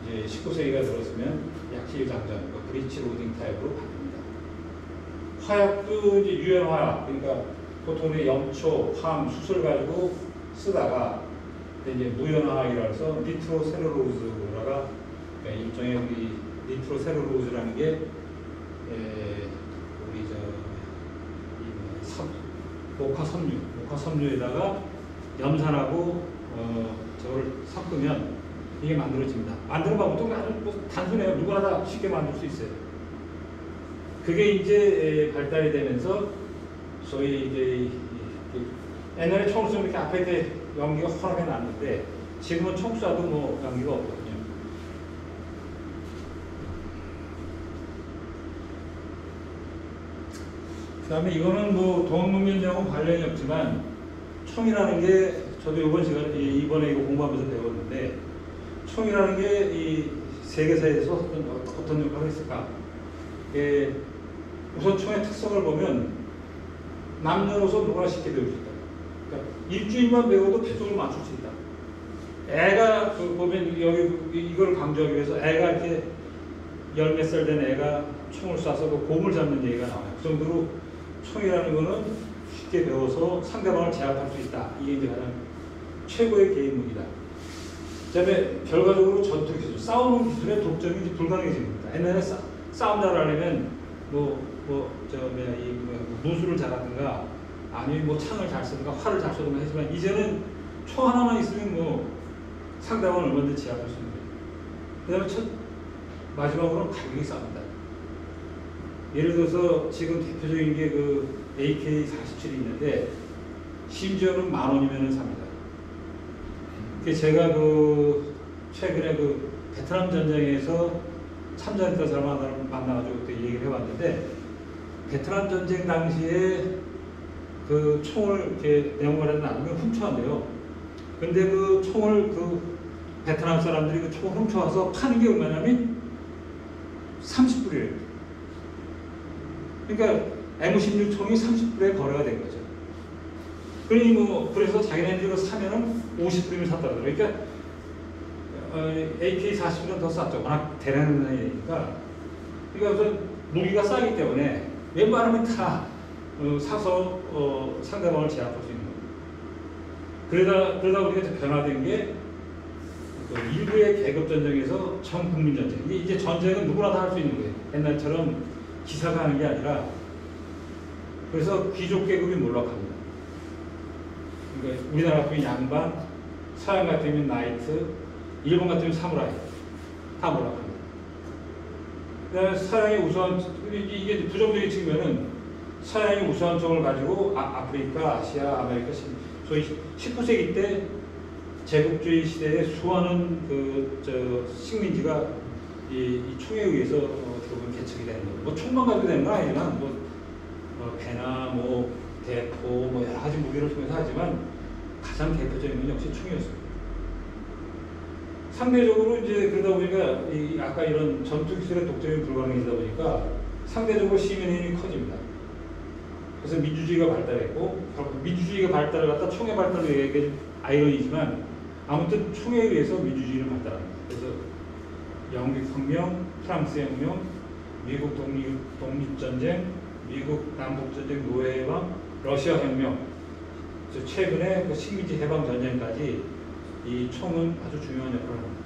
이제 19세기가 들었으면 약실 장전, 브리치 로딩 타입으로 바뀝니다. 화약도 이제 유연 화약, 그러니까 보통 염초, 황, 수술 가지고 쓰다가 이제 무연 화약이라 해서 니트로셀룰로즈라가 일종의 우리 니트로셀룰로즈라는 게 우리 목화섬유에다가 염산하고 저걸 섞으면 이게 만들어집니다. 만드는 방법도 아주 단순해요. 누구나 다 쉽게 만들 수 있어요. 그게 이제 발달이 되면서 소위 이제 옛날에 총을 쏘면 이렇게 앞에 이렇게 연기가 환하게 났는데 지금은 총 쏴도 뭐 연기가 없거든요. 그 다음에 이거는 뭐 동학농민전하고 관련이 없지만 총이라는 게 저도 이번에 이거 공부하면서 배웠는데 총이라는 게 이 세계사에서 어떤 역할을 했을까? 우선 총의 특성을 보면 남녀노소 누구나 쉽게 배울 수 있다. 그러니까 일주일만 배워도 표적을 맞출 수 있다. 애가 보면 여기 이걸 강조하기 위해서 애가 이렇게 10몇 살 된 애가 총을 쏴서 그 곰을 잡는 얘기가 나와요. 그 정도로 총이라는 거는 쉽게 배워서 상대방을 제압할 수 있다. 이게 이제 가장 최고의 개인 무기다. 그다음에 결과적으로 전투 기술, 싸우는 기술의 독점이 이제 불가능해진 겁니다. 옛날에 싸움 잘하려면 무술을 잘하든가 아니면 뭐 창을 잘 쓰든가 활을 잘 쏘든가 했지만 이제는 총 하나만 있으면 뭐 상대방을 얼마든지 제압할 수 있는 거예요. 그다음에 마지막으로는 가격이 쌉니다. 예를 들어서 지금 대표적인 게 그 AK-47이 있는데 심지어는 10,000원이면 삽니다. 제가 최근에 베트남 전쟁에서 참전했던 사람을 만나가지고 그때 얘기를 해봤는데 베트남 전쟁 당시에 그 총을 이렇게 내용을 나누면 훔쳐왔대요. 근데 그 총을 베트남 사람들이 그 총을 훔쳐와서 파는 게 얼마냐면 30불이에요. 그러니까 M16 총이 30불에 거래가 된 거죠. 그래서 자기네들이 사면은 50불이면 샀다고 그러더라고요. 그러니까 AK-40은 더 쌌죠. 워낙 대량의 얘기니까. 그러니까 우선 무기가 싸기 때문에 웬만하면 다 사서 상대방을 제압할 수 있는 거예요. 그러다 우리가 변화된 게 일부의 계급 전쟁에서 전 국민 전쟁. 이제 전쟁은 누구나 다 할 수 있는 거예요. 옛날처럼 기사가 하는 게 아니라 그래서 귀족 계급이 몰락합니다. 그러니까 우리나라 같으면 양반, 서양 같으면 나이트, 일본 같으면 사무라이 다 몰락합니다. 그다음에 서양의 우수한 이게 부정적인 측면은 서양의 우수한 총을 가지고 아프리카, 아시아, 아메리카 소위 19세기 때 제국주의 시대에 수많은 식민지가 이 총에 의해서 어떻게 보면 개척이 되는 거예요. 뭐 총만 가지고 되는 건 아니지만 배나 대포 여러 가지 무기를 통해서 하지만 가장 대표적인 건 역시 총이었습니다. 상대적으로 이제 그러다 보니까 아까 이런 전투 기술의 독점이 불가능해지다 보니까 상대적으로 시민의 힘이 커집니다. 그래서 민주주의가 발달했고 민주주의가 발달을 갖다 총의 발달을 얘기하기 아이러니지만 아무튼 총에 의해서 민주주의를 발달합니다. 그래서 영국 혁명, 프랑스 혁명, 미국 독립전쟁, 미국 남북전쟁 노예해방, 러시아 혁명, 최근에 식민지 해방 전쟁까지 이 총은 아주 중요한 역할을 합니다.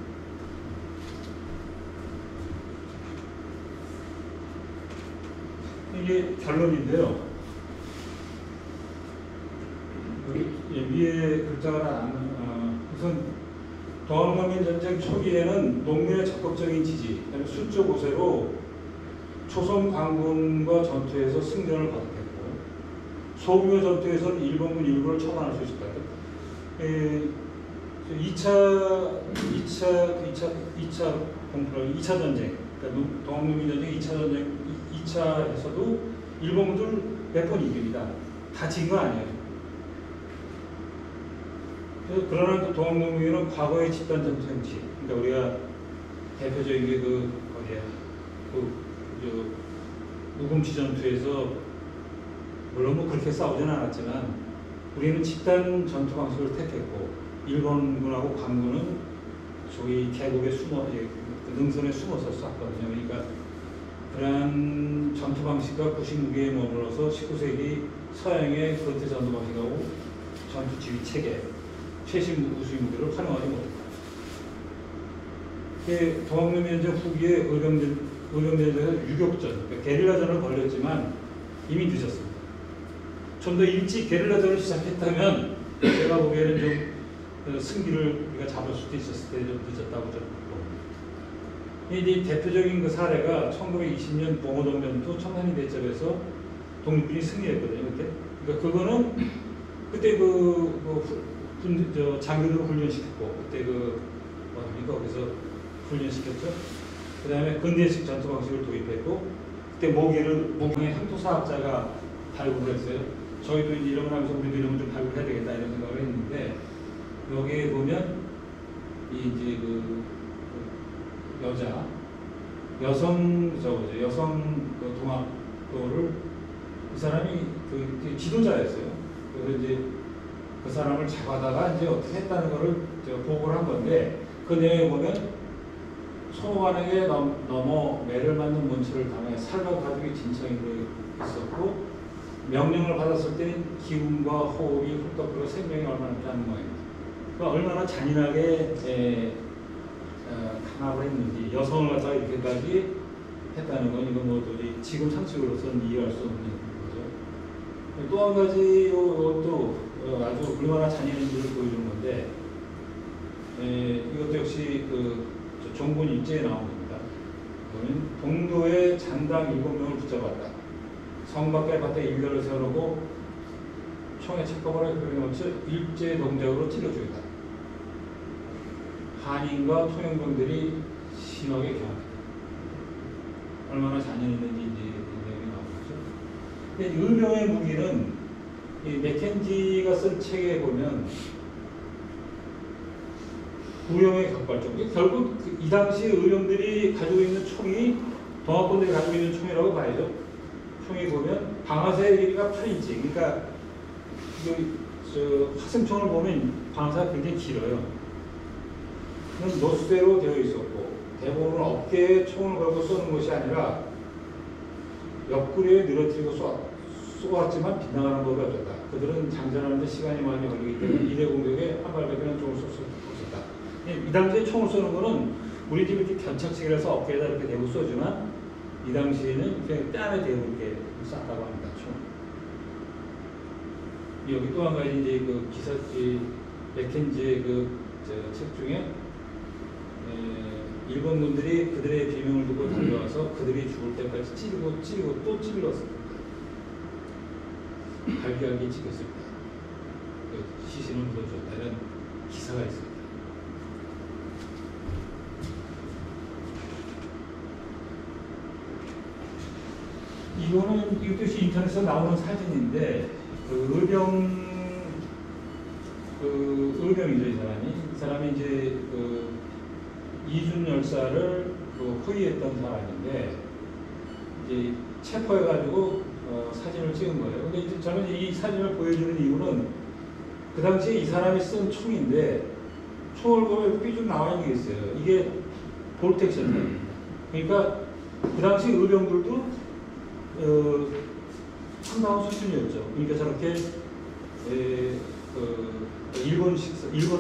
이게 결론인데요. 위에 글자가 우선 동학농민 전쟁 초기에는 농민의 적극적인 지지, 수적 우세로 조선 관군과 전투에서 승전을 거듭했고 소규모 전투에서는 일본군 일부를 처단할 수 있을 것 같아요. 2차 전쟁, 그러니까 동학농민 전쟁 2차 전쟁 2차에서도 일본군들 몇 번 이깁니다. 다 진 건 아니에요. 그러나 동학농민은 과거의 집단 전투 행치, 그러니까 우리가 대표적인 게 우금치 전투에서 물론 그렇게 싸우지는 않았지만 우리는 집단 전투 방식을 택했고 일본군하고 관군은 소위 계곡에 능선에 숨어서 쐈거든요. 그러니까 그러한 전투 방식과 구식 무기에 머물러서 19세기 서양의 그렇게 전투 방식하고 전투 지휘 체계, 최신 우수의 무기를 활용하지 못했다. 동학농민 전쟁 후기에 의병전에서 유격전, 그러니까 게릴라전을 벌였지만 이미 늦었습니다. 좀 더 일찍 게릴라전을 시작했다면 제가 보기에는 좀 승기를 우리가 잡을 수도 있었을 때 좀 늦었다고 저는 봅니다. 이 대표적인 그 사례가 1920년 봉오동 전투 청산리 대첩에서 독립군이 승리했거든요. 그때. 그러니까 그거는 그때 장교들을 훈련시켰고 그때 거기서 훈련시켰죠. 그 다음에 근대식 전투 방식을 도입했고 그때 모기의 향토사학자가 발굴을 했어요. 저희도 이제 이런 걸 하면서 우리도 이런 걸 좀 발굴해야 되겠다 이런 생각을 했는데 여기에 보면 이제 여성 동학도를 그 사람이 그 지도자였어요. 그래서 이제 그 사람을 잡아다가 이제 어떻게 했다는 거를 제가 보고를 한 건데 그 내용에 보면 소관에게 넘어 매를 맞는 문체를 당해 살과 가죽이 진청이 있었고 명령을 받았을 때는 기운과 호흡이 훌떡 불어 생명이 얼마나 필요한 모양입니다. 그러니까 얼마나 잔인하게 탄압을 했는지 여성을 갖다가 이렇게까지 했다는 건 이건 뭐 도저히 지금 상식으로서는 이해할 수 없는 거죠. 또 한 가지 또 아주 얼마나 잔인한지를 보여주는 건데 이것도 역시 종군 일제에 나온 겁니다. 보면 동도에 잔당 7명을 붙잡았다. 성 밖에 밭에 일렬을 세워놓고 총에 착각을 해놓지 일제 동작으로 찔러주겠다. 한인과 통영병들이 심하게 경합했다. 얼마나 잔인했는지 이제 내용이 나오죠. 근데 의병의 무기는 이 맥켄지가 쓴 책에 보면 구형의 격발적. 결국 이 당시 의병들이 가지고 있는 총이 동학군들이 가지고 있는 총이라고 봐야죠. 총이 보면 방아쇠의 길이가 8인치. 그러니까 화승총을 보면 방아쇠가 굉장히 길어요. 그건 노수대로 되어 있었고 대부분 어깨에 총을 걸고 쏘는 것이 아니라 옆구리에 늘어뜨리고 쏘았지만 빗나가는 법이 없었다. 그들은 장전하는데 시간이 많이 걸리기 때문에 일회 공격에 한 발밖에는 총을 쏠 수 없었다. 이 당시에 총을 쏘는 거는 우리 집이 이렇게 견착식을 해서 어깨에다 이렇게 대고 쏘지만 이 당시에는 그냥 뺨에 대고 이렇게 쐈다고 합니다. 총. 여기 또 한 가지 이제 기사 맥켄지의 책 중에 일본군들이 그들의 비명을 듣고 달려와서 그들이 죽을 때까지 찌르고 또 찔렀습니다. 갈기갈기 찌겼습니다. 시신을 묻어줬다 이런 기사가 있습니다. 이것도 인터넷에서 나오는 사진인데 의병이죠. 이 사람이 이제 이준 열사를 호위했던 사람인데 이제 체포해가지고 사진을 찍은 거예요. 근데 이제 저는 이 사진을 보여주는 이유는 그 당시에 이 사람이 쓴 총인데 총을 보면 삐죽 나와 있는 게 있어요. 이게 볼텍션입니다. 그러니까 그 당시 의병들도 상당한 수준이었죠. 그러니까 저렇게 일본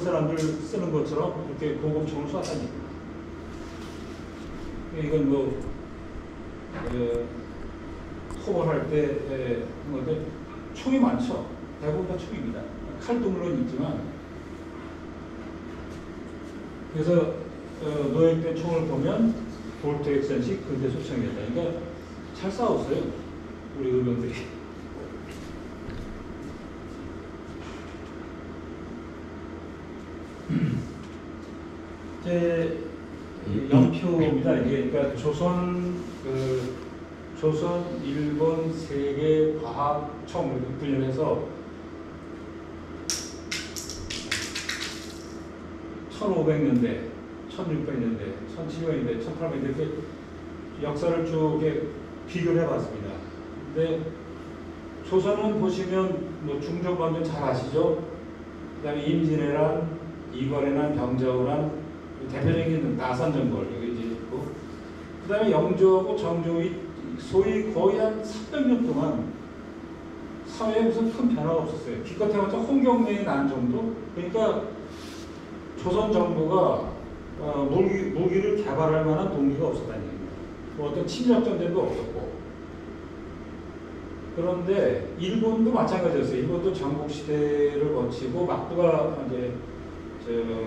사람들 쓰는 것처럼 이렇게 고급총을 쐈다는 얘기입니다. 이건 토벌할 때 한 건데 총이 많죠. 대부분 다 총입니다. 칼도 물론 있지만 그래서 노획된 총을 보면 볼트 액션식 근대 소총이었다. 그러니까 잘 싸웠어요. 우리 의병들이. 이제 연표입니다. 이게 그러니까 조선, 일본, 세계 과학청 분열해서 1500년대, 1600년대, 1700년대, 1800년대 이렇게 역사를 쭉 비교를 해봤습니다. 근데 조선은 보시면 중종관전 잘 아시죠? 그다음에 임진왜란, 이괄해난, 병자호란, 대표적인 나산정벌 여기 이제 있고, 그다음에 영조하고 정조의 소위 거의 한 300년 동안 사회에 무슨 큰 변화가 없었어요. 기껏해봤자 홍경래에 난 정도. 그러니까 조선 정부가 무기를 개발할 만한 동기가 없었다는 얘기입니다. 어떤 침략 전쟁도 없었고. 그런데 일본도 마찬가지였어요. 일본도 전국 시대를 거치고 막부가 이제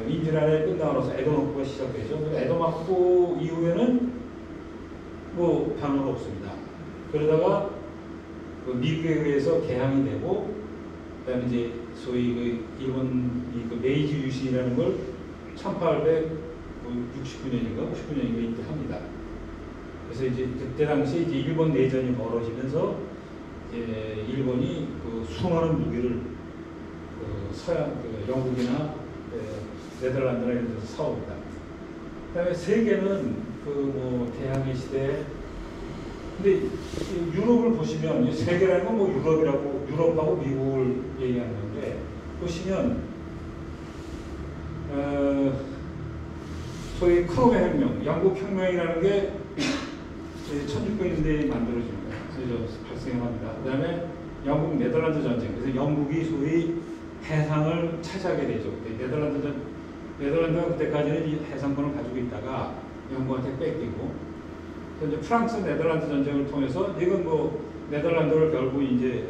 임진왜란이 끝나고 나서 에도 막부가 시작되죠. 에도 막부 이후에는 변화가 없습니다. 그러다가 미국에 의해서 개항이 되고, 그다음에 이제 소위 일본 메이지 유신이라는 걸 1869년인가 59년인가 이때 합니다. 그래서 이제 그때 당시 이제 일본 내전이 벌어지면서 일본이 그 수많은 무기를 서양 영국이나 네덜란드나 이런 데서 사옵니다. 그다음에 세계는 뭐 대항해 시대. 근데 유럽을 보시면 세계라는 건 뭐 유럽하고 미국을 얘기하는 건데 보시면 소위 크롬의 혁명, 영국 혁명이라는 게 1600년대에 만들어집니다. 그래서 발생합니다. 그 다음에 영국 네덜란드 전쟁. 그래서 영국이 소위 해상을 차지하게 되죠. 네덜란드가 그때까지는 이 해상권을 가지고 있다가 영국한테 뺏기고, 그래서 이제 프랑스 네덜란드 전쟁을 통해서 이건 뭐 네덜란드를 결국 이제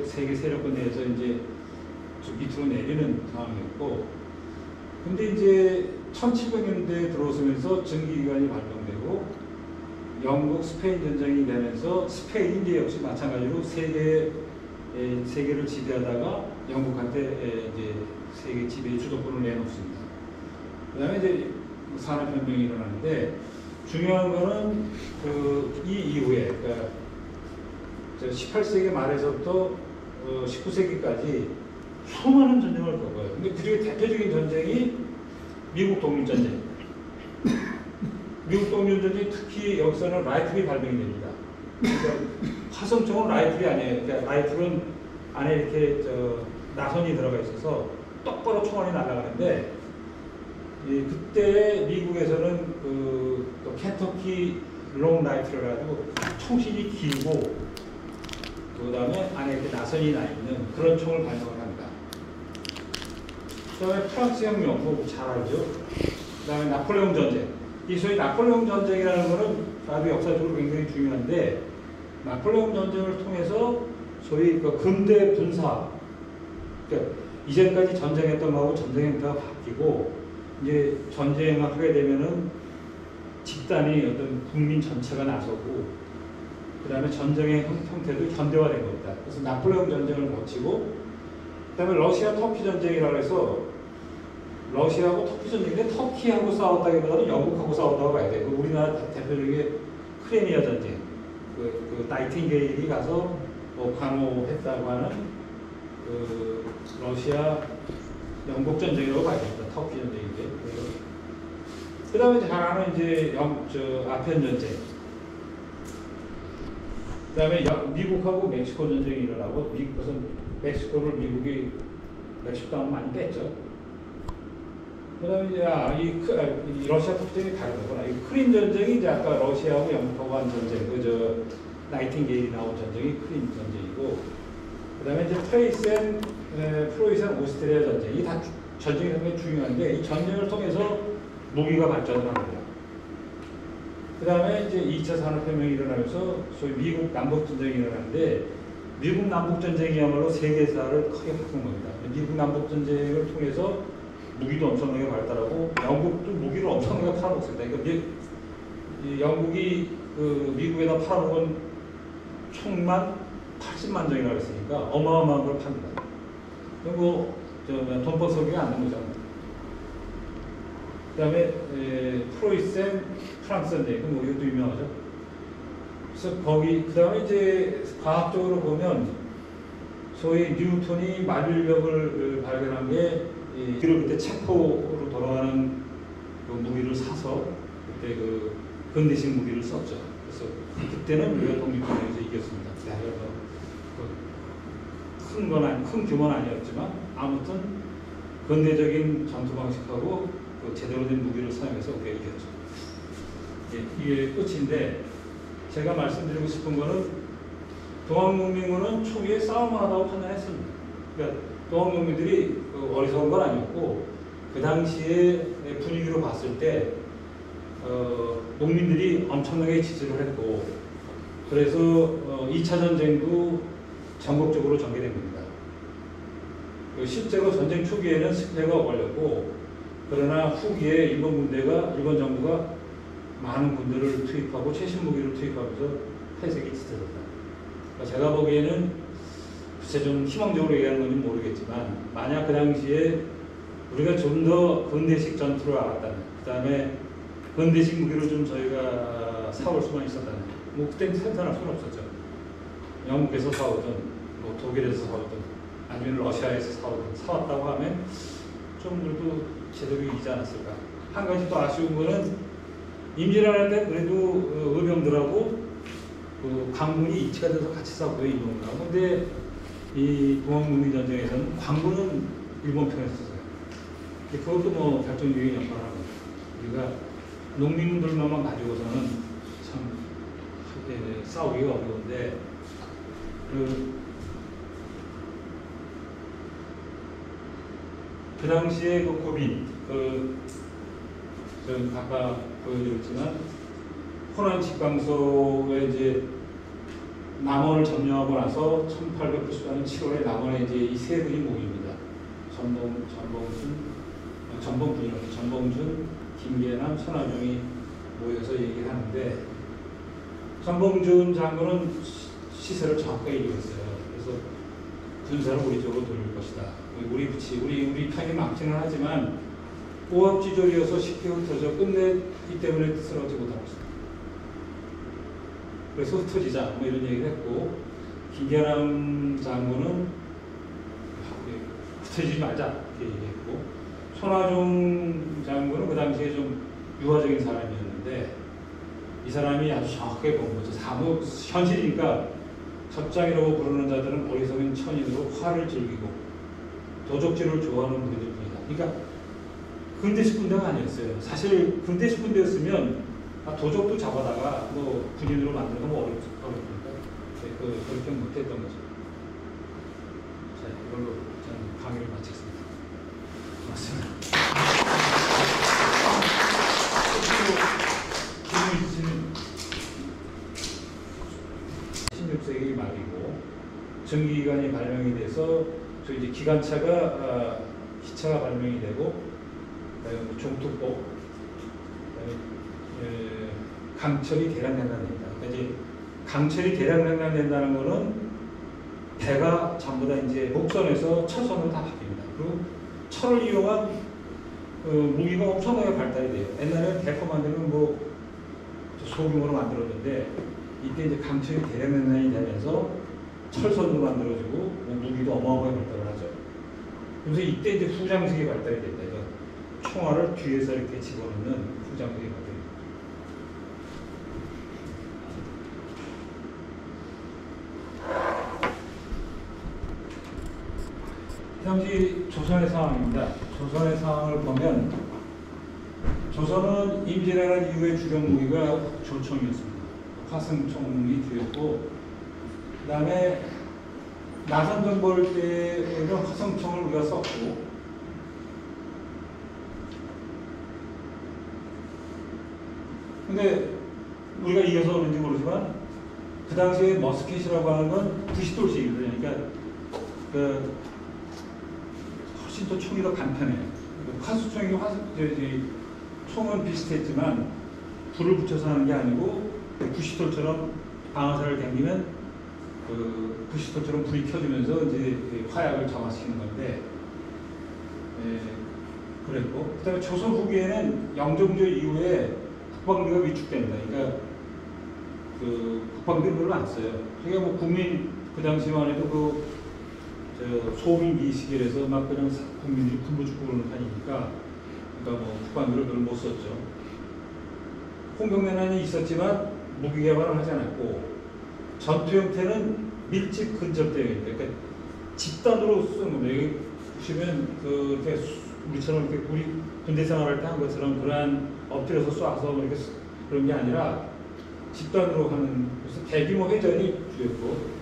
세계 세력권 내에서 이제 밑으로 내리는 상황이었고, 근데 이제 1700년대에 들어서면서 증기기관이 발동되고 영국 스페인 전쟁이 되면서 스페인이 이제 역시 마찬가지로 세계를 지배하다가 영국한테 이제 세계 지배의 주도권을 내놓습니다. 그다음에 이제 산업혁명이 일어나는데 중요한 거는 이 이후에 그러니까 18세기 말에서부터 19세기까지 수많은 전쟁을 겪어요. 근데 그중에 대표적인 전쟁이 미국 독립전쟁. 미국 독립전쟁이 특히 여기서는 라이플이 발명이 됩니다. 그러니까 화성총은 라이플이 아니에요. 그러니까 라이플은 안에 이렇게 나선이 들어가 있어서 똑바로 총알이 날아가는데 그때 미국에서는 또 켄터키 롱 라이플을 가지고 총신이 길고 그 다음에 안에 이렇게 나선이 나 있는 그런 총을 발명을 합니다. 그 다음에 프랑스 혁명, 뭐 잘 알죠? 그 다음에 나폴레옹 전쟁. 이 소위 나폴레옹 전쟁이라는 것은 아주 역사적으로 굉장히 중요한데, 나폴레옹 전쟁을 통해서 소위 그 근대 분사, 그러니까 이전까지 전쟁했던 거하고 전쟁 형태가 바뀌고, 이제 전쟁을 하게 되면은 집단이 어떤 국민 전체가 나서고, 그 다음에 전쟁의 형태도 현대화된 겁니다. 그래서 나폴레옹 전쟁을 거치고, 그 다음에 러시아 터키 전쟁이라고 해서 러시아하고 터키 전쟁인데 터키하고 싸웠다기보다는 영국하고 싸웠다고 봐야 돼요. 우리나라 대표적인 크리미아 전쟁, 그 나이팅게일이 가서 뭐 방어했다고 하는 러시아 영국 전쟁이라고 봐야겠다. 터키 전쟁인데. 그 다음에 잘 아는 이제 아편 전쟁. 그 다음에 미국하고 멕시코 전쟁이 일어나고, 멕시코를 미국이 멕시코 땅을 많이 뺐죠. 그 다음에 이제 이 러시아 전쟁이 다르구나. 이 크림 전쟁이 이제 아까 러시아하고 영국하고 한 전쟁, 나이팅게일이 나온 전쟁이 크림 전쟁이고, 그 다음에 이제 프로이센 오스트리아 전쟁. 이 다 전쟁이 상당히 중요한데, 이 전쟁을 통해서 무기가 발전을 합니다. 그 다음에 이제 2차 산업혁명이 일어나면서 소위 미국 남북전쟁이 일어나는데, 미국 남북전쟁이야말로 세계사를 크게 바꾼 겁니다. 미국 남북전쟁을 통해서 무기도 엄청나게 발달하고, 영국도 무기를 엄청나게 팔아먹습니다. 그러니까 영국이 미국에다 팔아먹은 총만 80만 정이라고 했으니까 어마어마한 걸 팝니다. 그리고 돈벌 소리가 안 나는 거죠. 그 다음에 프로이센 프랑스 전쟁, 뭐 이것도 유명하죠. 그래서 그 다음에 이제 과학적으로 보면 소위 뉴턴이 만일력을 발견한 게 그때 체포로 돌아가는 그 무기를 사서 그때 그 근대식 무기를 썼죠. 그래서 그때는 우리가 독립전쟁에서 이겼습니다. 큰 규모는 아니었지만 아무튼 근대적인 전투 방식하고 제대로 된 무기를 사용해서 우리가 이겼죠. 이게 끝인데, 제가 말씀드리고 싶은 거는 동학농민군은 초기에 싸움을 하다고 판단했습니다. 그러니까 동학농민들이 어리석은 건 아니었고, 그 당시에 분위기로 봤을 때 농민들이 엄청나게 지지를 했고, 그래서 2차 전쟁도 전국적으로 전개된 겁니다. 실제로 전쟁 초기에는 승패가 걸렸고, 그러나 후기에 일본 정부가 많은 군대를 투입하고 최신 무기를 투입하면서 패색이 짙어졌다. 그러니까 제가 보기에는 글쎄 좀 희망적으로 얘기하는 건지 모르겠지만, 만약 그 당시에 우리가 좀 더 근대식 전투를 알았다면, 그 다음에 근대식 무기를 좀 저희가 사올 수만 있었다면, 뭐 그때는 선택할 수는 없었죠. 영국에서 사오든 뭐 독일에서 사오든 아니면 러시아에서 사오든 사왔다고 하면 좀 그래도 제대로 이기지 않았을까. 한 가지 또 아쉬운 거는 임진왜란 때 그래도 의병들하고 그 광군이 일치가 돼서 같이 싸웠고요, 일본하고. 근데 이 동학농민전쟁에서는 광군은 일본 편에 섰어요. 그것도 뭐 결정적인 역할을 합니다. 우리가 농민들만 가지고서는 참 싸우기가 어려운데 그 당시에 그 고빈 저는 아까 보여드렸지만 호남 직강서에 이제 남원을 점령하고 나서 1894년 7월에 남원에 이제 이 세 분이 모입니다. 전봉준, 김계남, 천하종이 모여서 얘기를 하는데 전봉준 장군은 시세를 정확하게 이겼어요. 그래서 군사를 우리 쪽으로 돌릴 것이다. 우리 편이 많기는 하지만 오합지졸이어서 쉽게 흩어져 끝내 이 때문에 뜻을 얻지 못하고 있습니다. 그래서 흩어지자 뭐 이런 얘기를 했고 김계남 장군은 흩어지지 말자 이렇게 얘기했고 손아종 장군은 그 당시에 좀 유화적인 사람이었는데 이 사람이 아주 정확하게 본 거죠. 사무 현실이니까 적장이라고 부르는 자들은 어리석은 천인으로 화를 즐기고 도적질을 좋아하는 분들뿐이다. 그러니까 근대식 군대가 아니었어요. 사실 근대식 군대였으면 도적도 잡아다가 뭐 군인으로 만드는 건 어렵니까? 그렇게 못했던 거죠. 자, 이걸로 저는 강의를 마치겠습니다. 고맙습니다. 김일지는 16세기 말이고 전기기관이 발명이 돼서 저 이제 기관차가 기차가 발명이 되고 종특복, 강철이 대량 생산된다. 그러니까 이제 강철이 대량 생산된다는 거는 배가 전부 다 이제 목선에서 철선으로 다 바뀝니다. 그리고 철을 이용한 무기가 엄청나게 발달이 돼요. 옛날에 대포 만들면 뭐 소규모로 만들었는데 이때 이제 강철이 대량 생산이 되면서 철선으로 만들어지고 무기도 어마어마하게 발달을 하죠. 그래서 이때 이제 후장식이 발달이 된다. 총알을 뒤에서 이렇게 집어넣는 후장식이 발달이 됩니다. 당시 조선의 상황입니다. 조선의 상황을 보면 조선은 임진왜란 이후의 주력 무기가 조총이었습니다. 화승총이 뒤였고 그 다음에 나선전 볼 때에는 화성총을 우리가 썼고 근데 우리가 이겨서 그런지 모르지만 그 당시에 머스켓이라고 하는 건 90돌씩이거든요. 그러니까 훨씬 더 총이 더 간편해요. 화수총이 총은 비슷했지만 불을 붙여서 하는 게 아니고 90돌처럼 방아쇠를 당기면 그 90돌처럼 불이 켜지면서 이제 화약을 점화시키는 건데 그랬고 그다음에 조선 후기에는 영종조 이후에 국방비가 위축됩니다. 그러니까 그 국방비를 별로 안 써요. 그러니까 뭐 국민 그 당시만 해도 소민기 시기에서 막 그냥 국민들이 군부 죽고 그러는 판이니까 그러니까 뭐 국방비를 별로 못 썼죠. 홍경내란이 있었지만 무기 개발을 하지 않았고 전투 형태는 밀집 근접 대응입니다. 그러니까 집단으로 쓰는 겁니다. 여기 보시면 이렇게 우리처럼 이렇게 우리 군대 생활할 때 한 것처럼 그러한 엎드려서 쏴서 이렇게 그런 게 아니라 집단으로 하는 그래서 대규모 회전이 주였고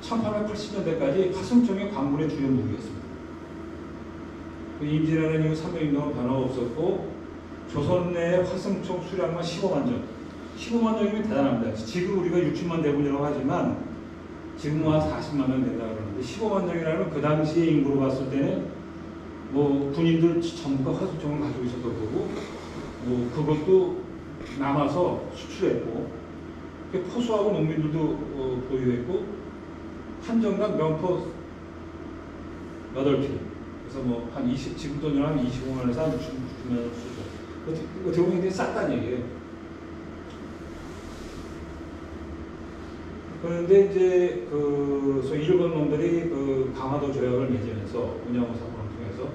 1880년대까지 화승총이 광군의 주요 무기였습니다. 임진왜란 이후 300년동안 변화가 없었고 조선 내 화승총 수량만 15만 정. 15만 정이면 대단합니다. 지금 우리가 60만 대군이라고 하지만 지금 한 40만 명 된다고 그러는데 15만 정이라면 그 당시의 인구로 봤을 때는 뭐 군인들 전부가 화승총을 가지고 있었던 거고 뭐 그것도 남아서 수출했고 포수하고 농민들도 보유했고 한정당 명포 8피 그래서 뭐 한 20 지금 돈으로 한 25만원에서 한 60만원 쓰죠. 어떻게 보면 굉장히 쌌다는 얘기예요. 그런데 이제 그 소위 일본 놈들이 그 강화도 조약을 맺으면서 운영사 사건을 통해서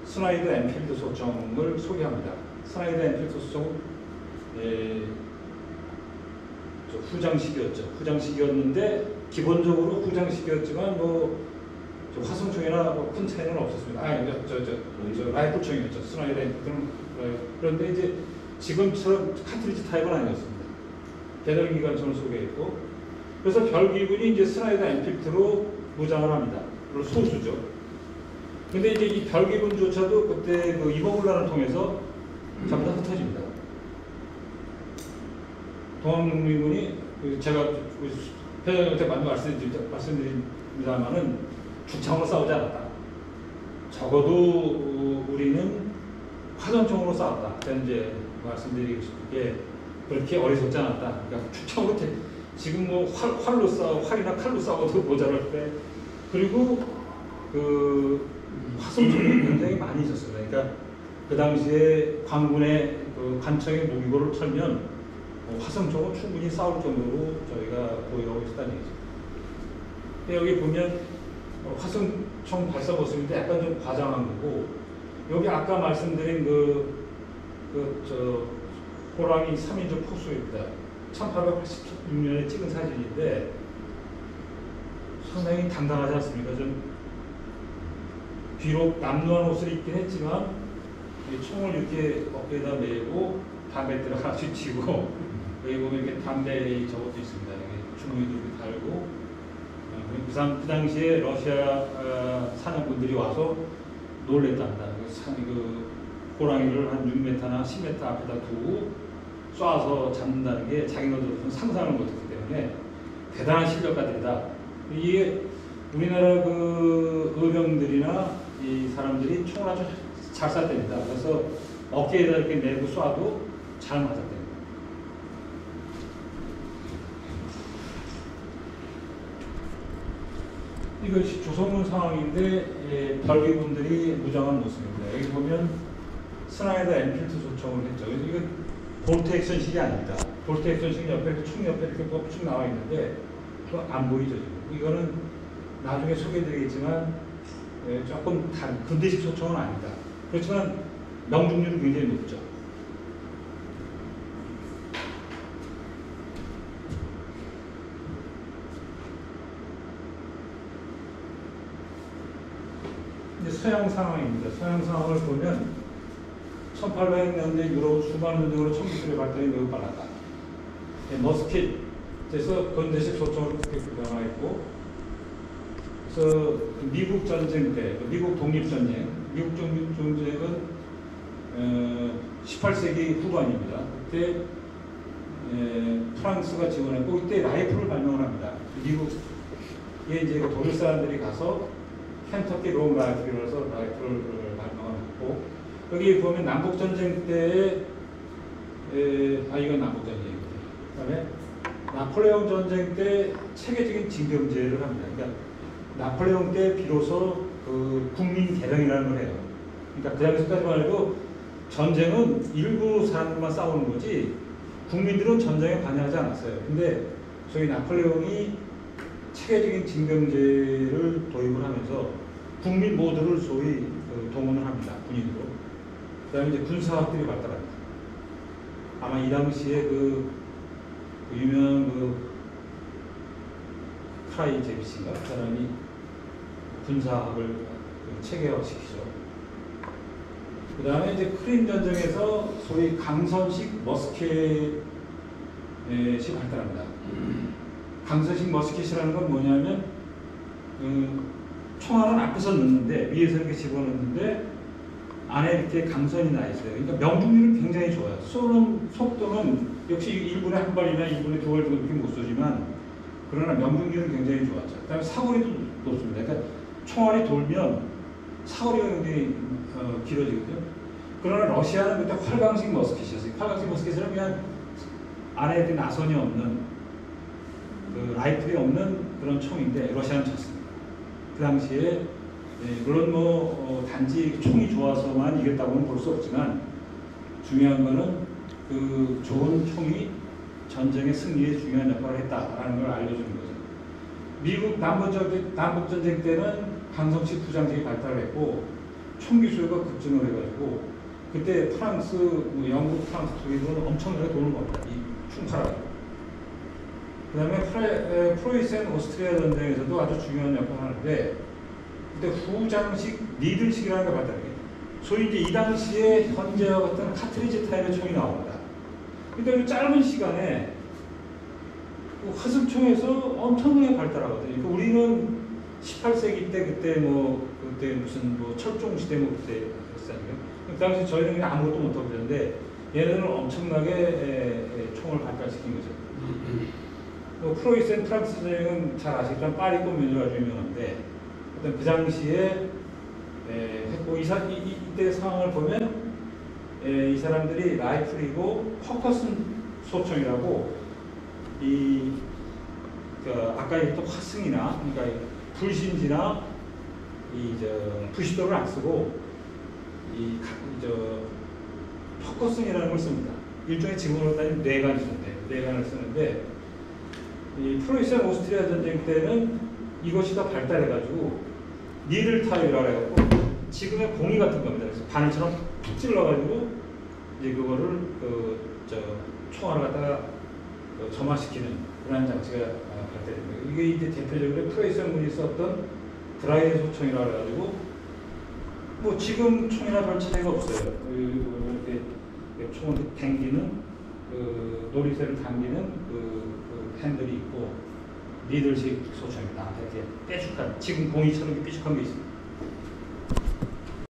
스나이드 엔필드 소총을 소개합니다. 스나이드 엔필드 소총은 후장식이었죠. 후장식이었는데 기본적으로 후장식이었지만 뭐 화성총이나 뭐 큰 차이는 없었습니다. 저 라이플총이었죠. 스나이드 엔필드는. 그런데 이제 지금처럼 카트리지 타입은 아니었습니다. 대열 기관총을 소개했고, 그래서 별기군이 이제 스나이드 엔필드로 무장을 합니다. 그리고 소수죠. 근데 이제 이 별기군조차도 그때 그 이버군란을 통해서 전부 다 흩어집니다. 동학농민군이 제가 회장님한테 많이 말씀드립니다만은 죽창으로 싸우지 않았다. 적어도 우리는 화전총으로 싸웠다. 제가 이제 말씀드리기에 그렇게 어리석지 않았다. 그러니까 죽창으로 지금 뭐 활로 싸워 활이나 칼로 싸워도 모자랄 때, 그리고 그 화성총이 굉장히 많이 있었어요. 그러니까 그 당시에 광군의 그 관청의 무기고를 털면 화성총은 충분히 싸울 정도로 저희가 보유하고 있었다는 얘기죠. 여기 보면 화성총 발사 모습인데 약간 좀 과장한 거고, 여기 아까 말씀드린 호랑이 3인조 포수입니다. 1886년에 찍은 사진인데 상당히 당당하지 않습니까? 좀 비록 남루한 옷을 입긴 했지만 총을 이렇게 어깨에다 메고 담배대를 하나씩 쥐고, 여기 보면 이렇게 담배 저것도 있습니다. 여기 주머니도 이렇게 달고, 그 당시에 러시아 사냥꾼들이 와서 놀랬답니다. 그 호랑이를 한 6m나 10m 앞에다 두고 쏴서 잡는다는 게 자기네들은 상상을 못했기 때문에 대단한 실력가들이다. 이게 우리나라 그 의병들이나 이 사람들이 총을 아주 잘 쐈답니다. 그래서 어깨에다 이렇게 메고 쏴도 잘 맞았답니다. 이것이 조선군 상황인데 별기군들이 무장한 모습입니다. 여기 보면 스나이더 엔필드 소총을 했죠. 이건 볼트 액션식이 아닙니다. 볼트 액션식 옆에 총 옆에 이렇게 쭉 나와 있는데 그거 안 보이죠 지금. 이거는 나중에 소개드리겠지만 조금 다른 군대식 소총은 아닙니다. 그렇지만 명중률은 굉장히 높죠. 이제 서양 상황입니다. 서양 상황을 보면 1800년대 유럽 수많은 전쟁으로 총기술의 발달이 매우 빨랐다. 머스킷에서 건대식 소총을 그렇게 구현하였고, 그래서 미국 전쟁 때, 미국 독립전쟁, 미국 독립전쟁은 18세기 후반입니다. 그때 프랑스가 지원했고, 이때 라이플을 발명을 합니다. 미국에 이제 독일 사람들이 가서 켄터키 롱 라이플이라서 라이플을 발명했고, 여기 보면 남북전쟁 때에 이건 남북전쟁입니다. 그다음에 나폴레옹 전쟁 때 체계적인 징병제를 합니다. 그러니까 나폴레옹 때 비로소 그 국민 개량이라는 걸 해요. 그러니까 그 당시까지만 해도 전쟁은 일부 사람들만 싸우는 거지 국민들은 전쟁에 관여하지 않았어요. 근데 소위 나폴레옹이 체계적인 징병제를 도입을 하면서 국민 모두를 소위 동원을 합니다. 군인으로. 그 다음에 이제 군사학들이 발달합니다. 아마 이 당시에 그 유명한 크라이제비치인가? 그 사람이 군사학을 체계화시키죠. 그 다음에 이제 크림 전쟁에서 소위 강선식 머스켓이 발달합니다. 강선식 머스켓이라는 건 뭐냐면 총알은 앞에서 넣는데 위에서 이렇게 집어넣는데 안에 이렇게 강선이 나 있어요. 그러니까 명중률은 굉장히 좋아요. 쏘는 속도는 역시 1분에 한 발이나 1분에 두 발 정도밖에 못 쏘지만, 그러나 명중률은 굉장히 좋았죠. 그다음에 사거리도 높습니다. 그러니까 총알이 돌면 사거리가 굉장히 길어지거든요. 그러나 러시아는 그때 활강식 머스켓이었어요. 활강식 머스켓은 그냥 안에 이렇게 나선이 없는 그 라이플이 없는 그런 총인데 러시아는 졌습니다. 그 당시에 물론 단지 총이 좋아서만 이겼다고는 볼 수 없지만 중요한 거는 그 좋은 총이 전쟁의 승리에 중요한 역할을 했다라는 걸 알려주는 거죠. 미국 남북전쟁 때는 강성식 부장식이 발달했고 총기 수요가 급증을 해가지고 그때 프랑스, 영국, 프랑스, 독일은 엄청나게 돈을 벌었다. 이 충파라고. 그 다음에 프로이센 오스트리아 전쟁에서도 아주 중요한 역할을 하는데 그때 후장식 니들식이라는 게 발달해요. 소위 이제 이 당시에 현재와 같은 카트리지 타입의 총이 나옵니다. 그러니까 짧은 시간에 화승총에서 엄청나게 발달하거든요. 그러니까 우리는 18세기 때 그때 무슨 철종 시대 그때 했었잖아요. 그 당시 저희는 그냥 아무것도 못하고 그랬는데 얘네들은 엄청나게 총을 발달시킨 거죠. 프로이센 프랑스 전쟁은 잘 아시겠지만 파리권 면제가 아주 유명한데 그 당시에 했고 이때 상황을 보면 이 사람들이 라이플이고 퍼커슨 소총이라고 아까 얘기했던 화승이나 그러니까 불신지나 부시도를 안 쓰고 퍼커슨이라는 걸 씁니다. 일종의 지금으로 따지면 뇌관을 쓰는데 이 프로이센 오스트리아 전쟁 때는 이것이 더 발달해가지고 니들 타입이라고 해갖고 지금의 공이 같은 겁니다. 그래서 바늘처럼 툭 찔러가지고 이제 그거를 총알을 갖다가 점화시키는 그런 장치가 발달됩니다. 이게 이제 대표적으로 프로이센군이 썼던 드라이드 소총이라고 해가지고 지금 총이나 별 차이가 없어요. 이렇게 총을 당기는 놀이새를 당기는 핸들이 있고 니들식 소총입니다. 이렇게 뾰족한 지금 공이처럼 뾰족한 게 있습니다.